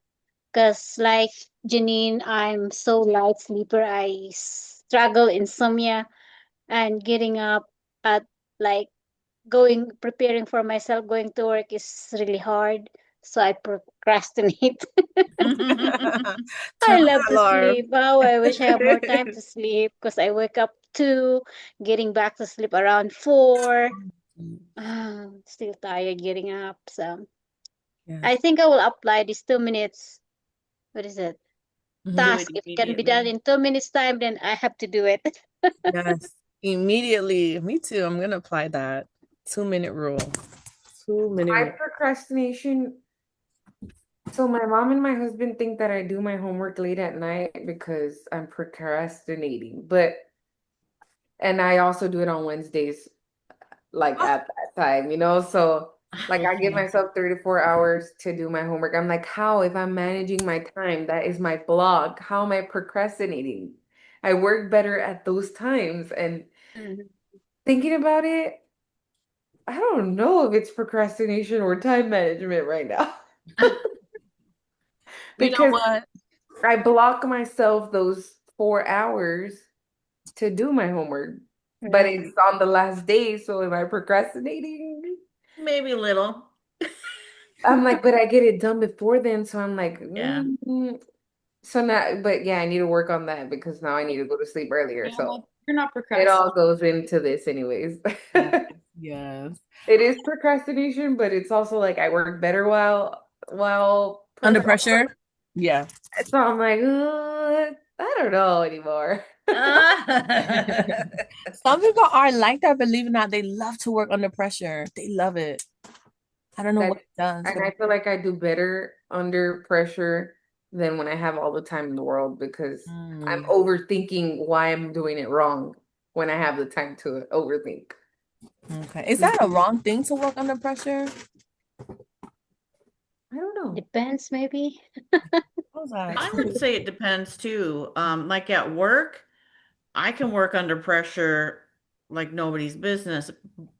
D: Because, like Janine, I'm so light sleeper. I struggle insomnia, and getting up at like preparing for myself going to work is really hard. So I procrastinate. I
A: Turn on
D: love
A: the
D: to
A: alarm.
D: sleep. Oh, I wish I have more time to sleep because I wake up 2, getting back to sleep around 4. Still tired getting up. So
A: Yes.
D: I think I will apply these 2 minutes. What is it?
A: Mhm.
B: Do it
D: Task. If it can be done
B: immediately.
D: in 2 minutes time, then I have to do it.
A: Yes. Immediately. Me too. I'm gonna apply that 2-minute rule. 2-minute
C: My
A: rule.
C: procrastination. So my mom and my husband think that I do my homework late at night because I'm procrastinating. And I also do it on Wednesdays, like at that time, So like I give
A: Okay.
C: myself 34 hours to do my homework. I'm like, how, if I'm managing my time, that is my block, how am I procrastinating? I work better at those times. And
D: Mhm.
C: thinking about it, I don't know if it's procrastination or time management right now.
A: You know
C: Because
A: what?
C: I block myself those 4 hours to do my homework, but
D: Right.
C: it's on the last day. So am I procrastinating?
B: Maybe a little.
C: I'm like, but I get it done before then. So I'm like,
B: Yeah.
C: so now, but yeah, I need to work on that because now I need to go to sleep earlier.
E: Yeah,
C: So.
E: You're not
C: It
E: procrastinating.
C: all goes into this anyways.
A: Yes, yes.
C: It is procrastination, but it's also like I work better while
A: Under pressure? Yeah.
C: So I'm like, I don't know anymore.
A: Some people are like that, believe it or not. They love to work under pressure. They love it. I don't know
C: That,
A: what it does,
C: and
A: but
C: I feel like I do better under pressure than when I have all the time in the world because I'm
A: Mm,
C: overthinking why I'm doing it wrong when I have the time to overthink.
A: okay. Is that a wrong thing to work under pressure?
C: I don't know.
D: Depends, maybe.
A: How's that?
B: I would say it depends too. Like at work, I can work under pressure like nobody's business,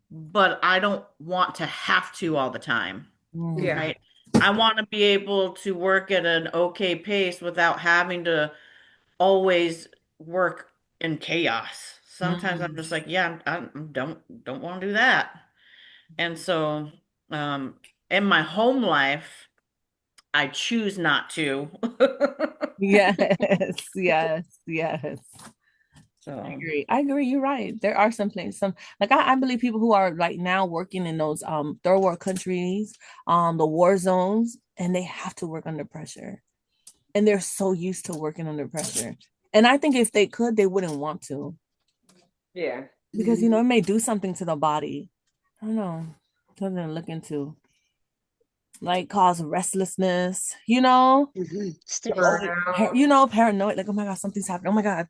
B: but I don't want to have to all the time,
A: Mm,
C: Yeah.
B: right? I want to be able to work at an okay pace without having to always work in chaos. Sometimes I'm
A: mm.
B: just like, yeah, I don't want to do that. And so, in my home life, I choose not to.
A: Yes, yes, yes. I
B: So,
A: agree. I agree. You're right. There are some things, some like I believe people who are like now working in those third world countries, the war zones, and they have to work under pressure. And they're so used to working under pressure. And I think if they could, they wouldn't want to.
C: Yeah.
A: Because it may do something to the body. I don't know. Something to look into. Like cause restlessness, like
D: Stress.
A: paranoid, like, oh my God, something's happening. Oh my God.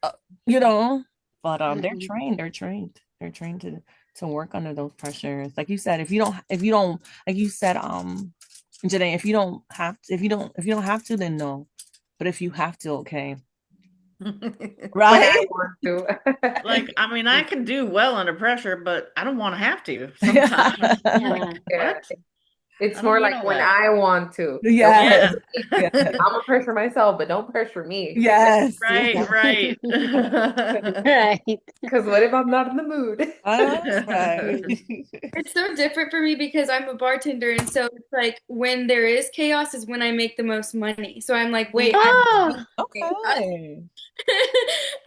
A: uh, you know, but they're
D: Mhm.
A: trained. They're trained to work under those pressures. Like you said, if you don't, like you said, Janae, if you don't have to, then no. But if you have to, okay,
C: When I
A: right?
C: want to.
B: like, I mean, I can do well under pressure, but I don't want to have to sometimes.
A: Yeah.
B: I'm like,
D: Yeah.
C: Yeah.
B: what?
C: It's
B: I don't
C: more
B: need
C: like
B: all
C: when
B: that.
C: I want to. Don't pressure
A: Yes.
B: Yeah.
C: me.
A: Yes.
C: I'm gonna pressure myself, but don't pressure me.
A: Yes.
B: Right, right.
D: Right.
C: Because what if I'm not in the mood?
A: That's right.
D: Mm.
E: It's so different for me because I'm a bartender, and so it's like when there is chaos is when I make the most money. So I'm like, wait, I
D: Oh,
E: love chaos.
A: Okay.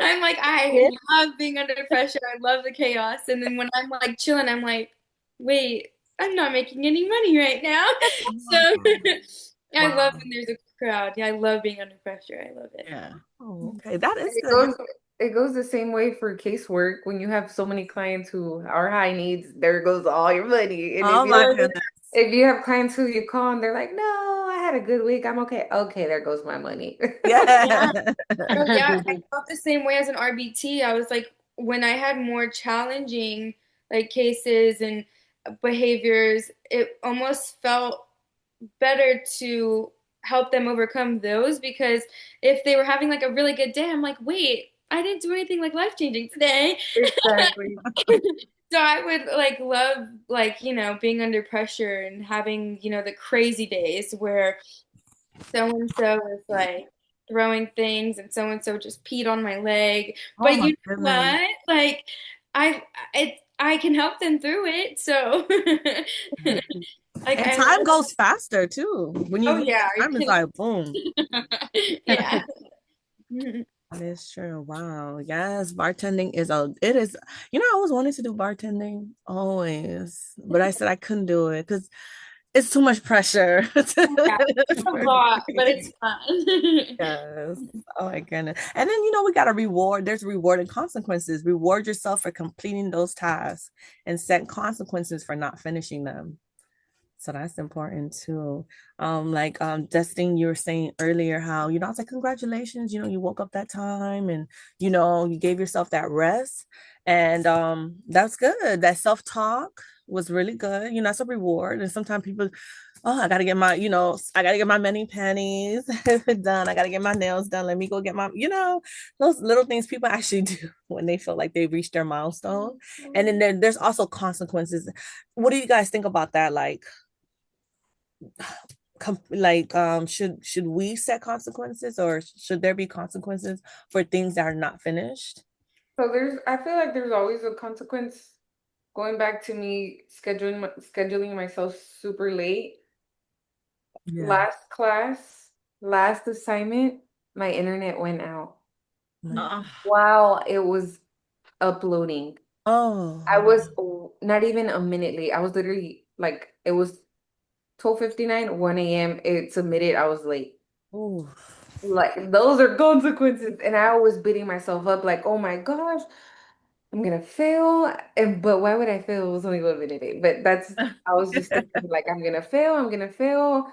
E: I'm like, I
D: good.
E: love being under pressure. I love the chaos. And then when I'm like chilling, I'm like, wait, I'm not making any money right now. So I love
A: Wow.
E: when there's a crowd. Yeah, I love being under pressure. I love it.
B: Yeah.
A: Oh, okay. That is
C: It
A: good.
C: goes it goes the same way for casework. When you have so many clients who are high needs, there goes all your money. And
A: Oh my goodness.
C: if you have clients who you call and they're like, no, I had a good week, I'm okay. Okay, there goes my money.
A: Yeah.
E: Oh yeah, I felt the same way as an RBT. I was like, when I had more challenging like cases and behaviors, it almost felt better to help them overcome those because if they were having like a really good day, I'm like, wait, I didn't do anything like life-changing today.
C: Exactly.
E: So I would like love like, being under pressure and having, the crazy days where so and so is like throwing things and so and so just peed on my leg.
A: Oh
E: But
A: my
E: you know
A: goodness.
E: what? Like I I can help them through it. So like
A: And
E: I
A: time goes faster too. When
E: oh
A: you
E: yeah, are you
A: time is like boom.
E: kidding? Yeah.
A: That is true. Wow. Yes, bartending it is, I always wanted to do bartending, always. But I said I couldn't do it because it's too much pressure.
E: Yeah, a lot, but it's fun.
A: Yes. Oh my goodness. And then we gotta reward. There's reward and consequences. Reward yourself for completing those tasks and set consequences for not finishing them. So that's important too. Like Destiny, you were saying earlier how, I was like, congratulations, you woke up that time and you gave yourself that rest. And that's good. That self-talk was really good. That's a reward. And sometimes people, oh, I gotta get my mani panties done. I gotta get my nails done. Let me go get those little things people actually do when they feel like they've reached their milestone. And then there's also consequences. What do you guys think about that? Like, should we set consequences or should there be consequences for things that are not finished?
C: So I feel like there's always a consequence. Going back to me scheduling myself super late.
A: Yeah.
C: Last class, last assignment, my internet went out
A: Like,
B: Uh,
C: while it was uploading.
A: Oh,
C: I was not even a minute late. I was literally like, it was 12:59, 1 a.m. It submitted. I was late.
A: ooh.
C: Like those are consequences. And I was beating myself up like, oh my gosh, I'm gonna fail. And but why would I fail? It was only 1 minute late. But that's I was just thinking like I'm gonna fail, I'm gonna fail.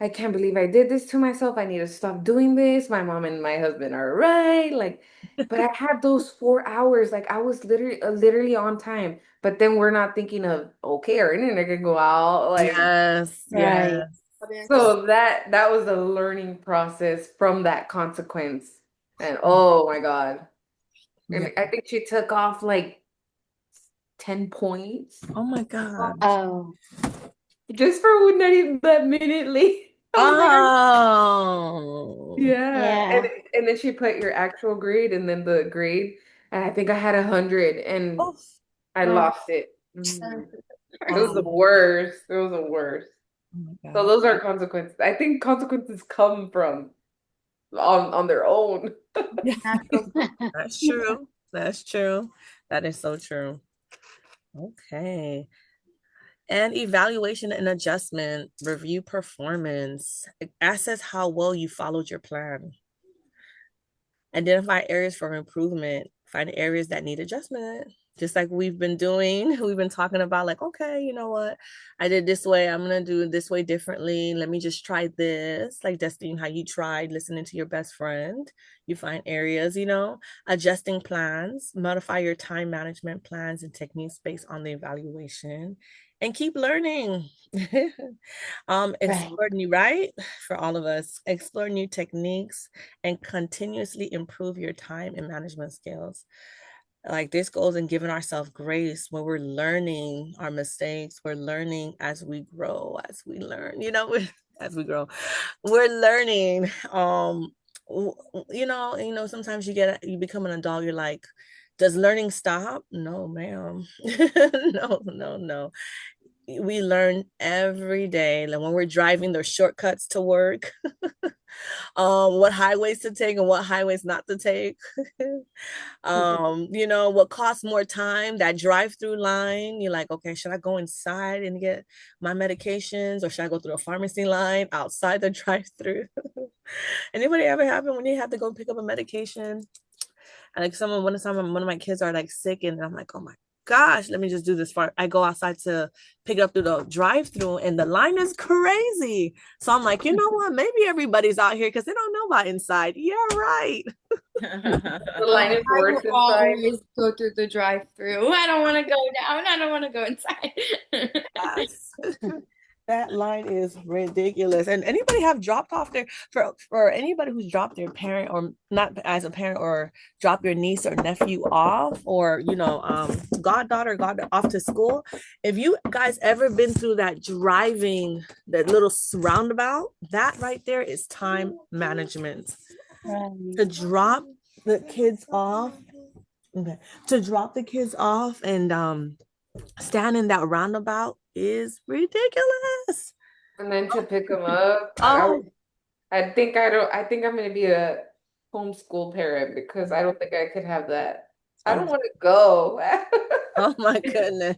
C: I can't believe I did this to myself. I need to stop doing this. My mom and my husband are right. Like, but I had those 4 hours. Like I was literally on time. But then we're not thinking of okay, our internet can go out. Like
A: Yes,
D: Right.
A: yes.
C: so that was a learning process from that consequence. And oh my God.
A: Yeah.
C: And I think she took off like 10 points
A: Oh my God.
D: Oh,
C: just for not even that minute late. I was like,
A: Oh.
C: yeah.
D: yeah.
C: And then she put your actual grade and then the grade. And I think I had 100 and
A: Oh.
C: I
D: Oh,
C: lost it. Mhm. It was
A: Oh
C: the worst. It was the worst.
A: my
C: So
A: God.
C: those are consequences. I think consequences come from on their own.
A: Yeah.
E: Natural.
A: That's true. That's true. That is so true. Okay. And evaluation and adjustment, review performance, assess how well you followed your plan. Identify areas for improvement, find areas that need adjustment. Just like we've been doing, we've been talking about, like, okay, you know what? I did this way. I'm going to do it this way differently. Let me just try this. Like Destiny, how you tried listening to your best friend. You find areas, adjusting plans, modify your time management plans and techniques based on the evaluation, and keep learning.
D: right.
A: Explore new, right? For all of us, explore new techniques and continuously improve your time and management skills. Like this goes in giving ourselves grace when we're learning our mistakes. We're learning as we grow, as we learn, as we grow. We're learning. Sometimes you become an adult, you're like, does learning stop? No, ma'am. No, no, no. We learn every day. Like when we're driving, there's shortcuts to work. What highways to take and what highways not to take. What costs more time, that drive-through line. You're like, okay, should I go inside and get my medications, or should I go through a pharmacy line outside the drive-through? Anybody ever happen when you have to go pick up a medication? And like one of my kids are like sick, and I'm like, oh my gosh, let me just do this part. I go outside to pick it up through the drive-through, and the line is crazy. So I'm like, you know what? Maybe everybody's out here because they don't know about inside. Yeah, right.
C: The
E: Oh,
C: line is
E: I
C: worse
E: will
C: inside.
E: always go through the drive-through. I don't want to go down. I don't want to go inside.
A: Yes. That line is ridiculous. And anybody have dropped off their for anybody who's dropped their parent, or not as a parent, or drop your niece or nephew off, or goddaughter off to school. If you guys ever been through that driving, that little roundabout, that right there is time management.
D: Right.
A: To drop the kids off, okay, to drop the kids off and stand in that roundabout is ridiculous.
C: And then to pick them up,
A: Oh,
C: I think I'm gonna be a homeschool parent because I don't think I could have that. I don't want to go.
A: oh my goodness.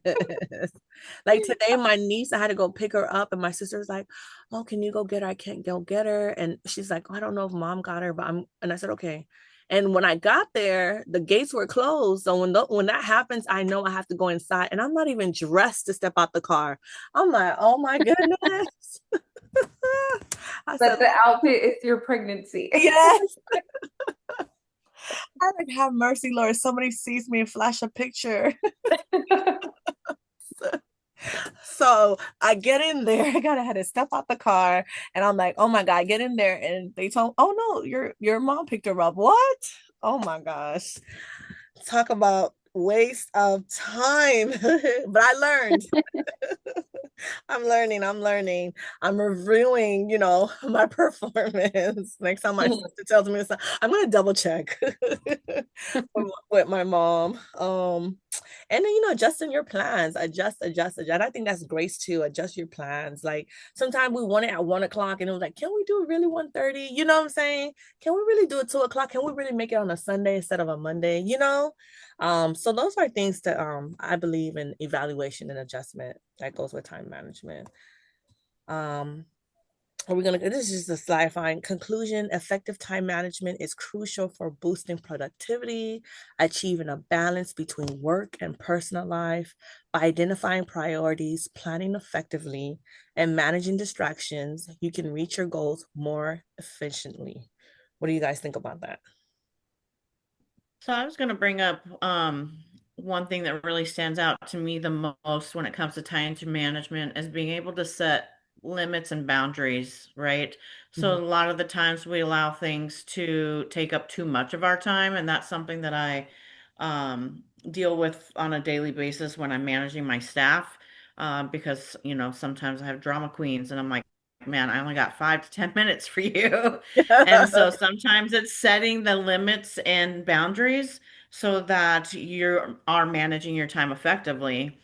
A: Like today, my niece, I had to go pick her up, and my sister's like, oh, can you go get her? I can't go get her. And she's like, oh, I don't know if mom got her, and I said, okay. And when I got there, the gates were closed. So when that happens, I know I have to go inside, and I'm not even dressed to step out the car. I'm like, oh my goodness. I said,
C: But the outfit is your pregnancy.
A: yes. I like, have mercy, Lord. Somebody sees me and flash a picture. So I get in there. I had to step out the car, and I'm like, oh my God, get in there. And they told, oh no, your mom picked her up. What? Oh my gosh. Talk about waste of time. But I learned. I'm learning. I'm reviewing, my performance. Next time my sister tells me something, I'm gonna double check with my mom. and then adjusting your plans, adjust. I think that's grace too. Adjust your plans. Like sometimes we want it at 1 o'clock, and it was like, can we do it really 1:30? You know what I'm saying? Can we really do it 2 o'clock? Can we really make it on a Sunday instead of a Monday? So those are things that I believe in evaluation and adjustment that goes with time management. um this is just a slide fine conclusion. Effective time management is crucial for boosting productivity, achieving a balance between work and personal life. By identifying priorities, planning effectively, and managing distractions, you can reach your goals more efficiently. What do you guys think about that?
B: So I was going to bring up one thing that really stands out to me the most when it comes to time to management is being able to set limits and boundaries, right? So a
A: Mhm.
B: lot of the times we allow things to take up too much of our time, and that's something that I deal with on a daily basis when I'm managing my staff, because sometimes I have drama queens, and I'm like, man, I only got 5 to 10 minutes for you. And so sometimes it's setting the limits and boundaries so that you are managing your time effectively.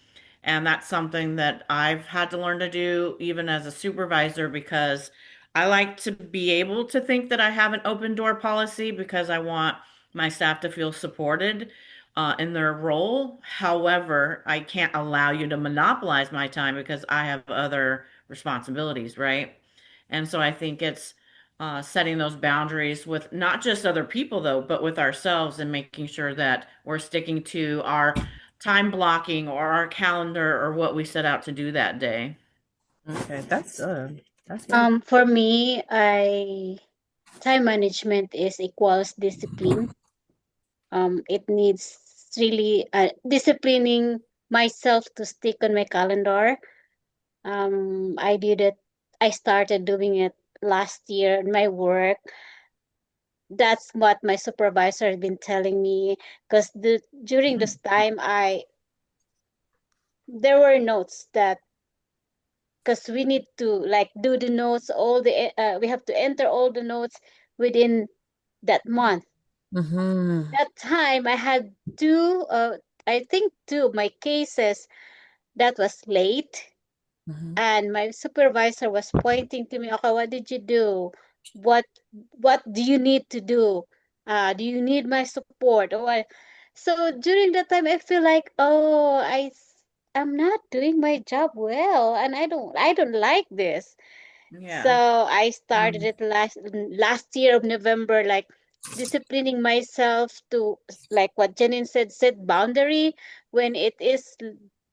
B: And that's something that I've had to learn to do even as a supervisor, because I like to be able to think that I have an open door policy because I want my staff to feel supported in their role. However, I can't allow you to monopolize my time because I have other responsibilities, right? And so I think it's setting those boundaries with not just other people, though, but with ourselves, and making sure that we're sticking to our time blocking or our calendar or what we set out to do that day.
A: Okay, that's good. That's really
D: For me, I time management is equals discipline. It needs really disciplining myself to stick on my calendar. I did it. I started doing it last year in my work. That's what my supervisor has been telling me, because during this time I there were notes that, because we need to like do the notes, all the we have to enter all the notes within that month.
A: Mm-hmm.
D: That time I had I think two of my cases that was late,
A: Mm-hmm.
D: and my supervisor was pointing to me, okay, what did you do? What do you need to do? Do you need my support or what? So during that time I feel like, oh, I'm not doing my job well, and I don't like this. So
B: Yeah.
D: I started it last year of November, like disciplining myself to, like what Janine said, set boundary when it is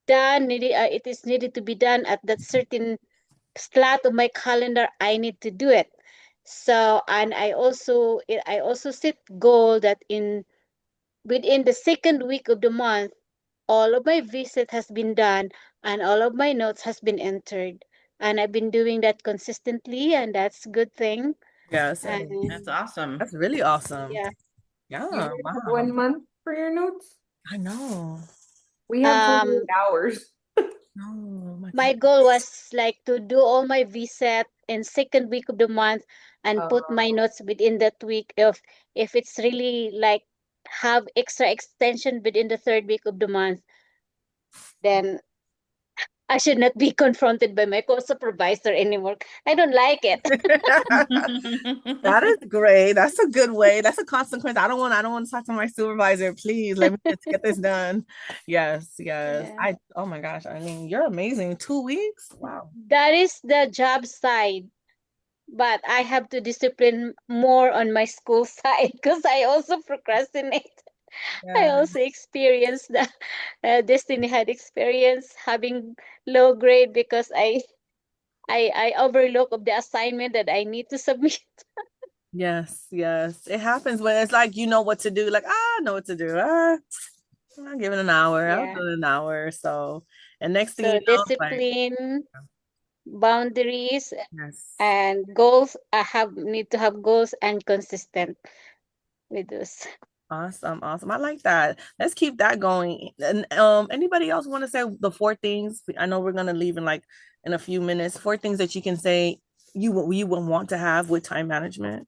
D: it is needed to be done at that certain slot of my calendar. I need to do it. So, and I also set goal that in within the second week of the month, all of my visit has been done and all of my notes has been entered. And I've been doing that consistently, and that's a good thing.
A: Yes, it is.
B: That's
D: And
B: awesome.
A: That's really awesome.
D: yeah,
C: You
A: Yeah,
C: work
A: wow.
C: 1 month for your notes?
A: I know.
C: We have 48
D: um,
C: hours.
A: No, my
D: my
A: God.
D: goal was like to do all my visit in second week of the month and put my
C: Oh,
D: notes within that week. If it's really like have extra extension within the third week of the month, then I should not be confronted by my co-supervisor anymore. I don't like it.
A: That is great. That's a good way. That's a consequence. I don't want to talk to my supervisor. Please let me just get this done. Yes, yes.
D: Yeah.
A: Oh my gosh. I mean, you're amazing. 2 weeks? Wow.
D: That is the job side, but I have to discipline more on my school side because I also procrastinate. I
A: Yeah.
D: also experienced the Destiny had experience having low grade because I overlook of the assignment that I need to submit.
A: Yes, yes. It happens when it's like you know what to do. Like, I know what to do. I'll give it an hour. I'll
D: Yeah.
A: do it an hour. So, and next thing you
D: So
A: know, it's like,
D: discipline, boundaries,
A: yes.
D: and goals. I have need to have goals and consistent with this.
A: Awesome, awesome. I like that. Let's keep that going. And anybody else want to say the 4 things? I know we're gonna leave in a few minutes. 4 things that you can say you would want to have with time management.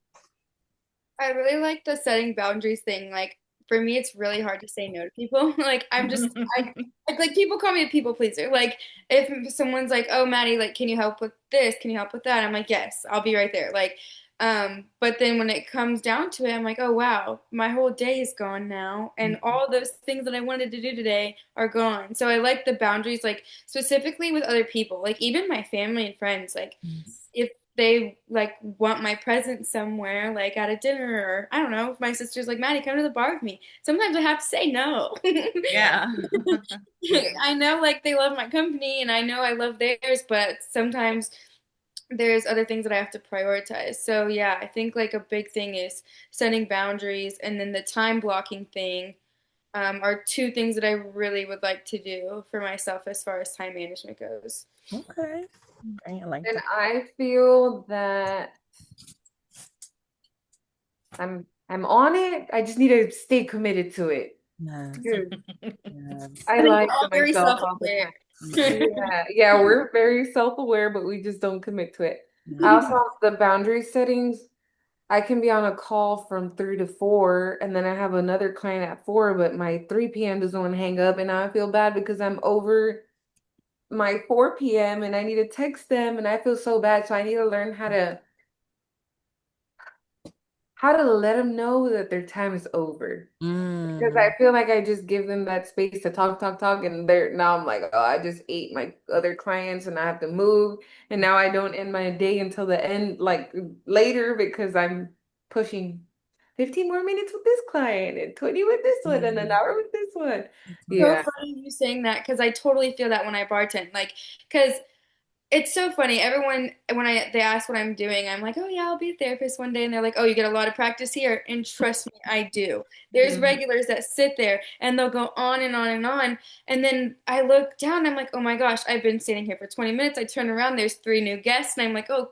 E: I really like the setting boundaries thing. Like for me, it's really hard to say no to people. Like like people call me a people pleaser. Like if someone's like, "Oh, Maddie, like, can you help with this? Can you help with that?" I'm like, "Yes, I'll be right there." Like, but then when it comes down to it, I'm like, "Oh wow, my whole day is gone now, and all those things that I wanted to do today are gone." So I like the boundaries, like specifically with other people, like even my family and friends, like if they like want my presence somewhere, like at a dinner, or I don't know, if my sister's like, Maddie, come to the bar with me. Sometimes I have to say no.
B: Yeah.
E: I know like they love my company and I know I love theirs, but sometimes there's other things that I have to prioritize. So yeah, I think like a big thing is setting boundaries, and then the time blocking thing are two things that I really would like to do for myself as far as time management goes.
A: Okay. I like
C: And
A: that.
C: I feel that I'm on it. I just need to stay committed to it.
A: Yes.
C: Because
A: Yes.
C: I
E: I think
C: lie
E: we're all
C: to
E: very
C: myself all the
E: self-aware.
C: time. Yeah, we're very self-aware, but we just don't commit to it. I
A: Yeah.
C: also have the boundary settings. I can be on a call from 3 to 4, and then I have another client at 4, but my 3 p.m. doesn't want to hang up, and now I feel bad because I'm over my 4 p.m. and I need to text them, and I feel so bad. So I need to learn how to let them know that their time is over. Because I
A: Mm.
C: feel like I just give them that space to talk, talk, talk, and they're now I'm like, oh, I just ate my other clients and I have to move, and now I don't end my day until the end, like later, because I'm pushing 15 more minutes with this client and 20 with this one and an hour with this one.
E: So
C: Yeah,
E: funny you saying that because I totally feel that when I bartend. Like, because it's so funny. Everyone, when they ask what I'm doing, I'm like, oh yeah, I'll be a therapist one day. And they're like, oh, you get a lot of practice here. And trust me, I do. There's
C: Mhm.
E: regulars that sit there and they'll go on and on and on. And then I look down, I'm like, oh my gosh, I've been standing here for 20 minutes. I turn around, there's 3 new guests. And I'm like, oh,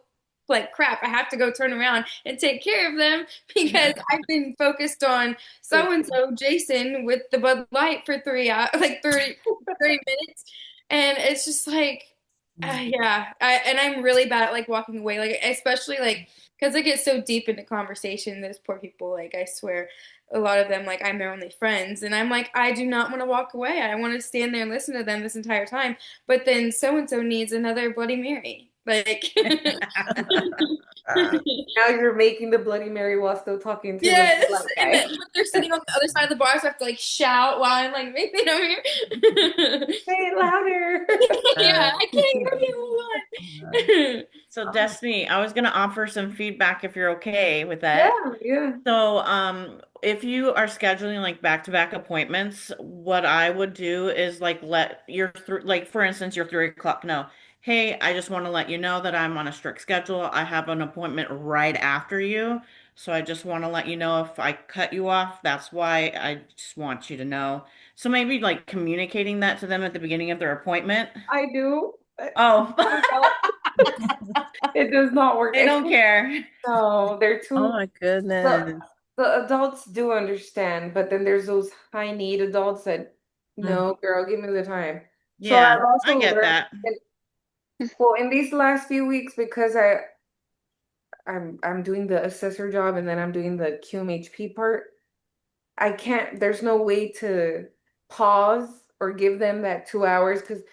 E: like crap, I have to go turn around and take care of them because I've been focused on so and so Jason with the Bud Light for 3 hours, like 30 minutes. And it's just like, yeah, and I'm really bad at like walking away, like especially like because I get so deep into conversation. Those poor people, like I swear, a lot of them, like I'm their only friends, and I'm like I do not want to walk away. I want to stand there and listen to them this entire time. But then so and so needs another Bloody Mary, like.
C: Now you're making the Bloody Mary while still talking to the
E: Yes,
C: black
E: and
C: guy.
E: then but they're sitting on the other side of the bar, so I have to like shout while I'm like making them here.
C: Say it louder.
E: Yeah, I can't hear you.
B: So Destiny, I was gonna offer some feedback if you're okay with that.
C: Yeah, yeah.
B: So, if you are scheduling like back-to-back appointments, what I would do is like let your like for instance your 3 o'clock know, hey, I just want to let you know that I'm on a strict schedule. I have an appointment right after you, so I just want to let you know if I cut you off, that's why. I just want you to know. So maybe like communicating that to them at the beginning of their appointment.
C: I do.
B: Oh,
C: It does not work.
B: they don't care.
C: No, they're
A: Oh
C: too.
A: my
C: The,
A: goodness.
C: the adults do understand, but then there's those high need adults that,
A: Mm.
C: no, girl, give me the time. So
B: Yeah,
C: I've
B: I
C: also
B: get
C: learned,
B: that.
C: well, in these last few weeks, because I'm doing the assessor job and then I'm doing the QMHP part, I can't, there's no way to pause or give them that 2 hours because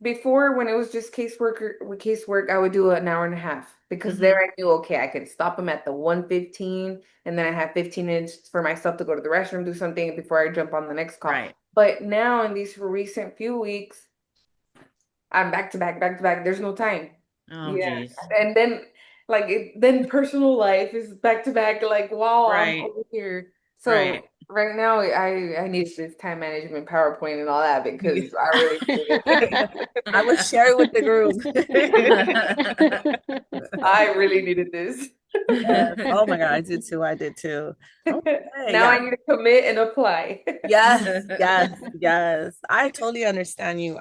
C: before, when it was just caseworker with casework, I would do an hour and a half because there
B: Hmm.
C: I knew, okay, I could stop them at the 1:15 and then I have 15 minutes for myself to go to the restroom, do something before I jump on the next call.
B: Right.
C: But now in these recent few weeks, I'm back to back, back to back. There's no time.
B: Oh,
C: Yeah.
B: geez.
C: And then then personal life is back to back, like while I'm
B: Right.
C: over here.
B: Right.
C: So right now I need this time management PowerPoint and all that because I really need it.
A: I would share it with the group.
C: I really needed this.
A: Yes. Oh my God, I did too. I did too. Okay,
C: Now
A: yeah.
C: I need to commit and apply.
A: Yes, yes, yes. I totally understand you,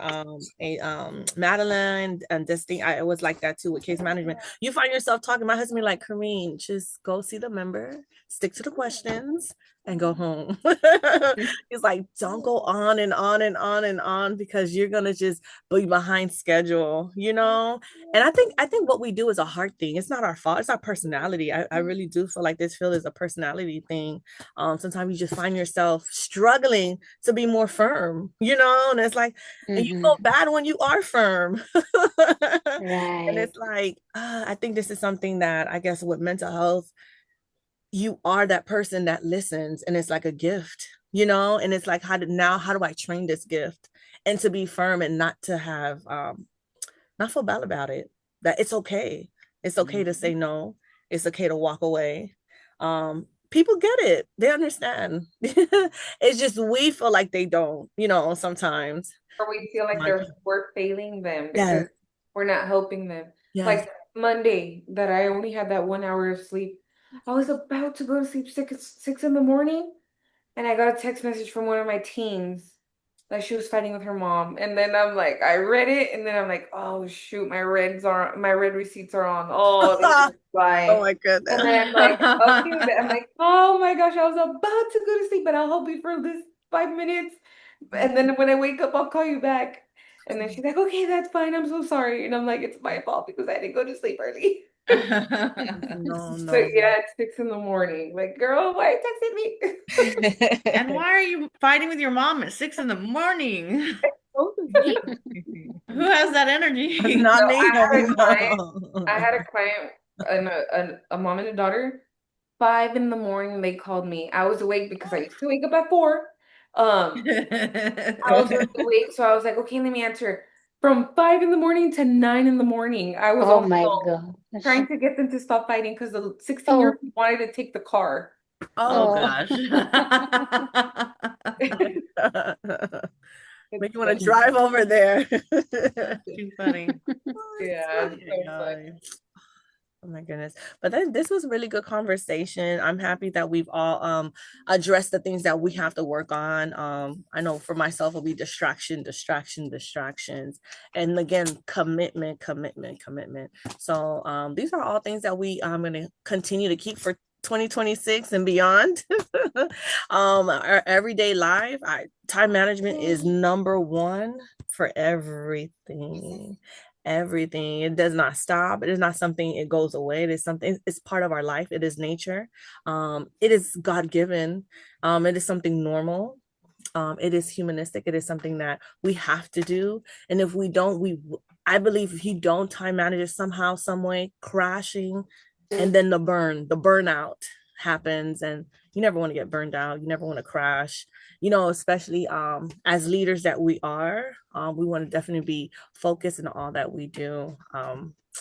A: Madeline and this thing. I was like that too with case management. You find yourself talking, my husband be like, Kareen, just go see the member, stick to the questions, and go home. He's like, don't go on and on and on and on because you're gonna just be behind schedule, you know? And I think what we do is a hard thing. It's not our fault, it's our personality. I really do feel like this field is a personality thing. Sometimes you just find yourself struggling to be more firm, you know, and it's like, and you feel
D: Mm-hmm.
A: bad when you are firm. And
D: Right.
A: it's like, I think this is something that I guess with mental health, you are that person that listens, and it's like a gift, you know, and it's like, how do I train this gift and to be firm and not to have, not feel bad about it, that it's okay. It's okay to say no. It's okay to walk away. People get it. They understand. It's just we feel like they don't, you know, sometimes.
C: Or we feel like we're failing them
A: Yes,
C: because we're not helping them.
A: yes.
C: Like Monday, that I only had that 1 hour of sleep. I was about to go to sleep six in the morning, and I got a text message from one of my teens that she was fighting with her mom. And then I'm like, I read it, and then I'm like, oh shoot, my red receipts are on. Oh, they
A: Oh
C: just fly.
A: my
C: And
A: goodness.
C: then I'm like, okay. I'm like, oh my gosh, I was about to go to sleep, but I'll help you for this 5 minutes. And then when I wake up, I'll call you back. And then she's like, okay, that's fine. I'm so sorry. And I'm like, it's my fault because I didn't go to sleep early.
A: No,
C: So
A: no,
C: yeah, it's 6 in the morning. Like, girl, why you texting
B: And
C: me?
B: why are you fighting with your mom at 6 in the morning?
C: Go to sleep.
B: Who has that energy?
A: not
C: No,
A: me, honey,
C: I
A: no.
C: had a client, a mom and a daughter. 5 in the morning, they called me. I was awake because I used to wake up at 4. I was really awake, so I was like, okay, let me answer. From 5 in the morning to 9 in the morning, I was
D: Oh
C: on the
D: my
C: phone
D: gosh.
C: trying to get them to stop fighting because the 16-year-old
D: Oh,
C: wanted to take the car.
B: Oh
A: Oh,
D: oh.
B: gosh.
A: make
C: It's
A: you want to
C: funny.
A: drive over there.
B: That's too funny.
C: Yeah, it's so funny.
A: Oh my goodness. But then this was really good conversation. I'm happy that we've all addressed the things that we have to work on. I know for myself it'll be distractions. And again, commitment. So these are all things that I'm gonna continue to keep for 2026 and beyond. Our everyday life, time management is number one for everything. It does not stop. It is not something it goes away. It is something, it's part of our life. It is nature. It is God-given. It is something normal. It is humanistic. It is something that we have to do. And if we don't, I believe if you don't time manage it somehow, some way, crashing, and then the burnout happens, and you never want to get burned out. You never want to crash, you know, especially as leaders that we are. We want to definitely be focused in all that we do.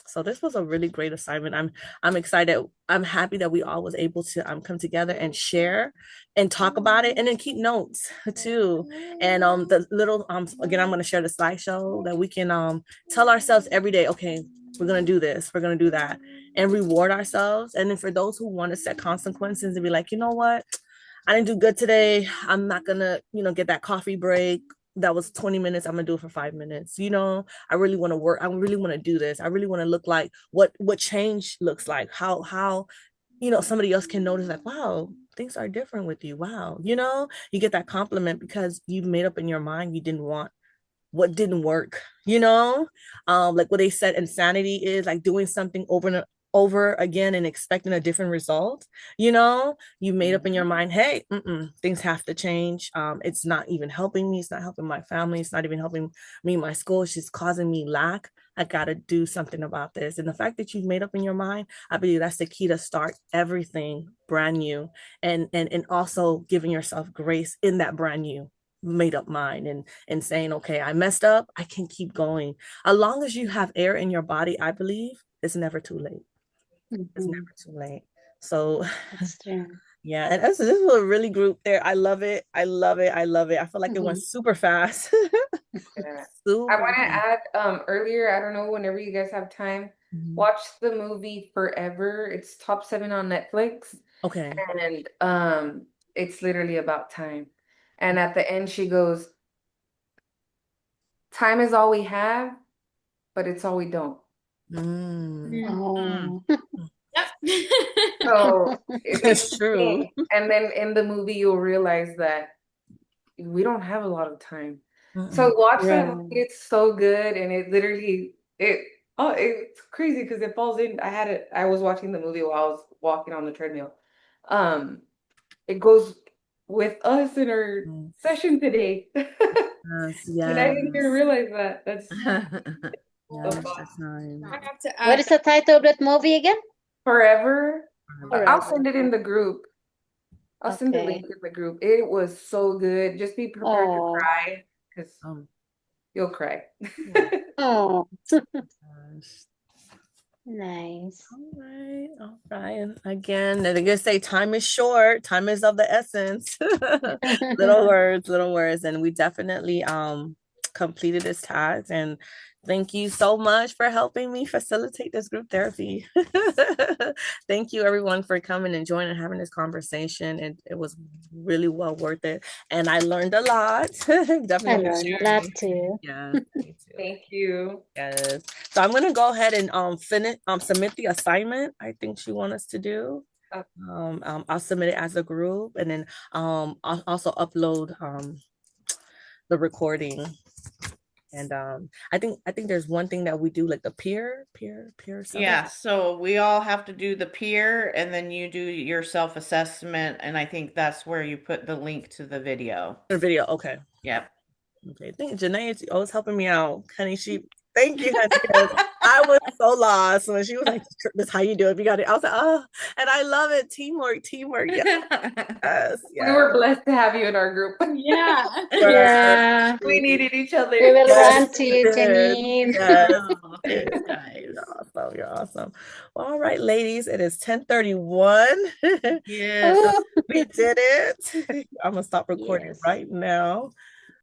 A: So this was a really great assignment. I'm excited. I'm happy that we all was able to come together and share and talk about it, and then keep notes too. And the little again, I'm going to share the slideshow that we can tell ourselves every day, okay, we're going to do this, we're going to do that, and reward ourselves. And then for those who want to set consequences and be like, you know what, I didn't do good today, I'm not going to, you know, get that coffee break that was 20 minutes, I'm gonna do it for 5 minutes. You know, I really want to work, I really want to do this, I really want to look like what change looks like, how you know, somebody else can notice like, wow, things are different with you. Wow, you know, you get that compliment because you've made up in your mind you didn't want what didn't work, you know. Like what they said, insanity is like doing something over and over again and expecting a different result. You know, you made up in your mind, hey, things have to change. It's not even helping me, it's not helping my family, it's not even helping me in my school, it's just causing me lack. I gotta do something about this. And the fact that you've made up in your mind, I believe that's the key to start everything brand new, and also giving yourself grace in that brand new made up mind, and saying, okay, I messed up, I can keep going. As long as you have air in your body, I believe it's never too late. It's
D: Mhm.
A: never too late. So
D: That's true.
A: yeah, and this was a really group there. I love it. I love it. I feel like it went
D: Mhm.
A: super fast.
C: Yeah. I
A: Super
C: want to
A: fast.
C: add earlier, I don't know, whenever you guys have time,
A: Mhm.
C: watch the movie Forever. It's top 7 on Netflix,
A: Okay.
C: and it's literally about time. And at the end she goes, time is all we have, but it's all we don't.
A: Mm.
E: Mm.
B: Mm.
D: Oh.
C: So
A: It's
C: it's
A: true.
C: insane. And then in the movie, you'll realize that we don't have a lot of time. So watch that movie.
D: Right.
C: It's so good, and it literally it's crazy because it falls in. I was watching the movie while I was walking on the treadmill. Um, it goes with us in our session today.
A: Yes,
C: And I didn't even
A: yes.
C: realize that. That's so
A: Yes,
C: fun.
A: the time.
E: I have to
D: What
E: add
D: is the title of that movie again?
C: Forever. I'll
D: Forever.
C: send it in the group. I'll send the link
D: Okay.
C: in the group. It was so good. Just be prepared to
D: Oh.
C: cry because
A: Um,
C: you'll cry.
D: Oh.
A: gosh.
D: Nice.
A: All right, all right. And again, they just say time is short, time is of the essence. Little words, and we definitely completed this task. And thank you so much for helping me facilitate this group therapy. Thank you everyone for coming and joining and having this conversation. It was really well worth it. And I learned a lot.
D: I
A: Definitely
D: learned a lot too.
A: yeah, me too.
C: Thank you.
A: Yes. So I'm gonna go ahead and finish submit the assignment I think she wants us to do.
C: Oh,
A: I'll submit it as a group and then I'll also upload the recording. And I think there's one thing that we do like the peer
B: Yeah,
A: something.
B: so we all have to do the peer and then you do your self-assessment, and I think that's where you put the link to the video.
A: The video. Okay.
B: Yep.
A: Okay. Thank Janae is always helping me out. Honey, thank you, honey, because I was so lost when she was like, this is how you do it. You got it. I was like, oh, and I love it. Teamwork, teamwork. Yes,
C: we
A: yes.
C: were blessed to have you in our group.
E: yeah.
A: Yes,
D: Yeah.
C: We needed each other.
D: We will
A: yes,
D: run to
A: you
D: you,
A: did.
D: Janine.
A: Yes,
B: Oh,
A: you
B: thanks,
A: did.
B: guys.
A: You're awesome. You're awesome. Well, all right, ladies, it is 10:31.
B: Yes.
D: Oh,
A: We did it. I'm gonna stop recording
D: yes.
A: right now.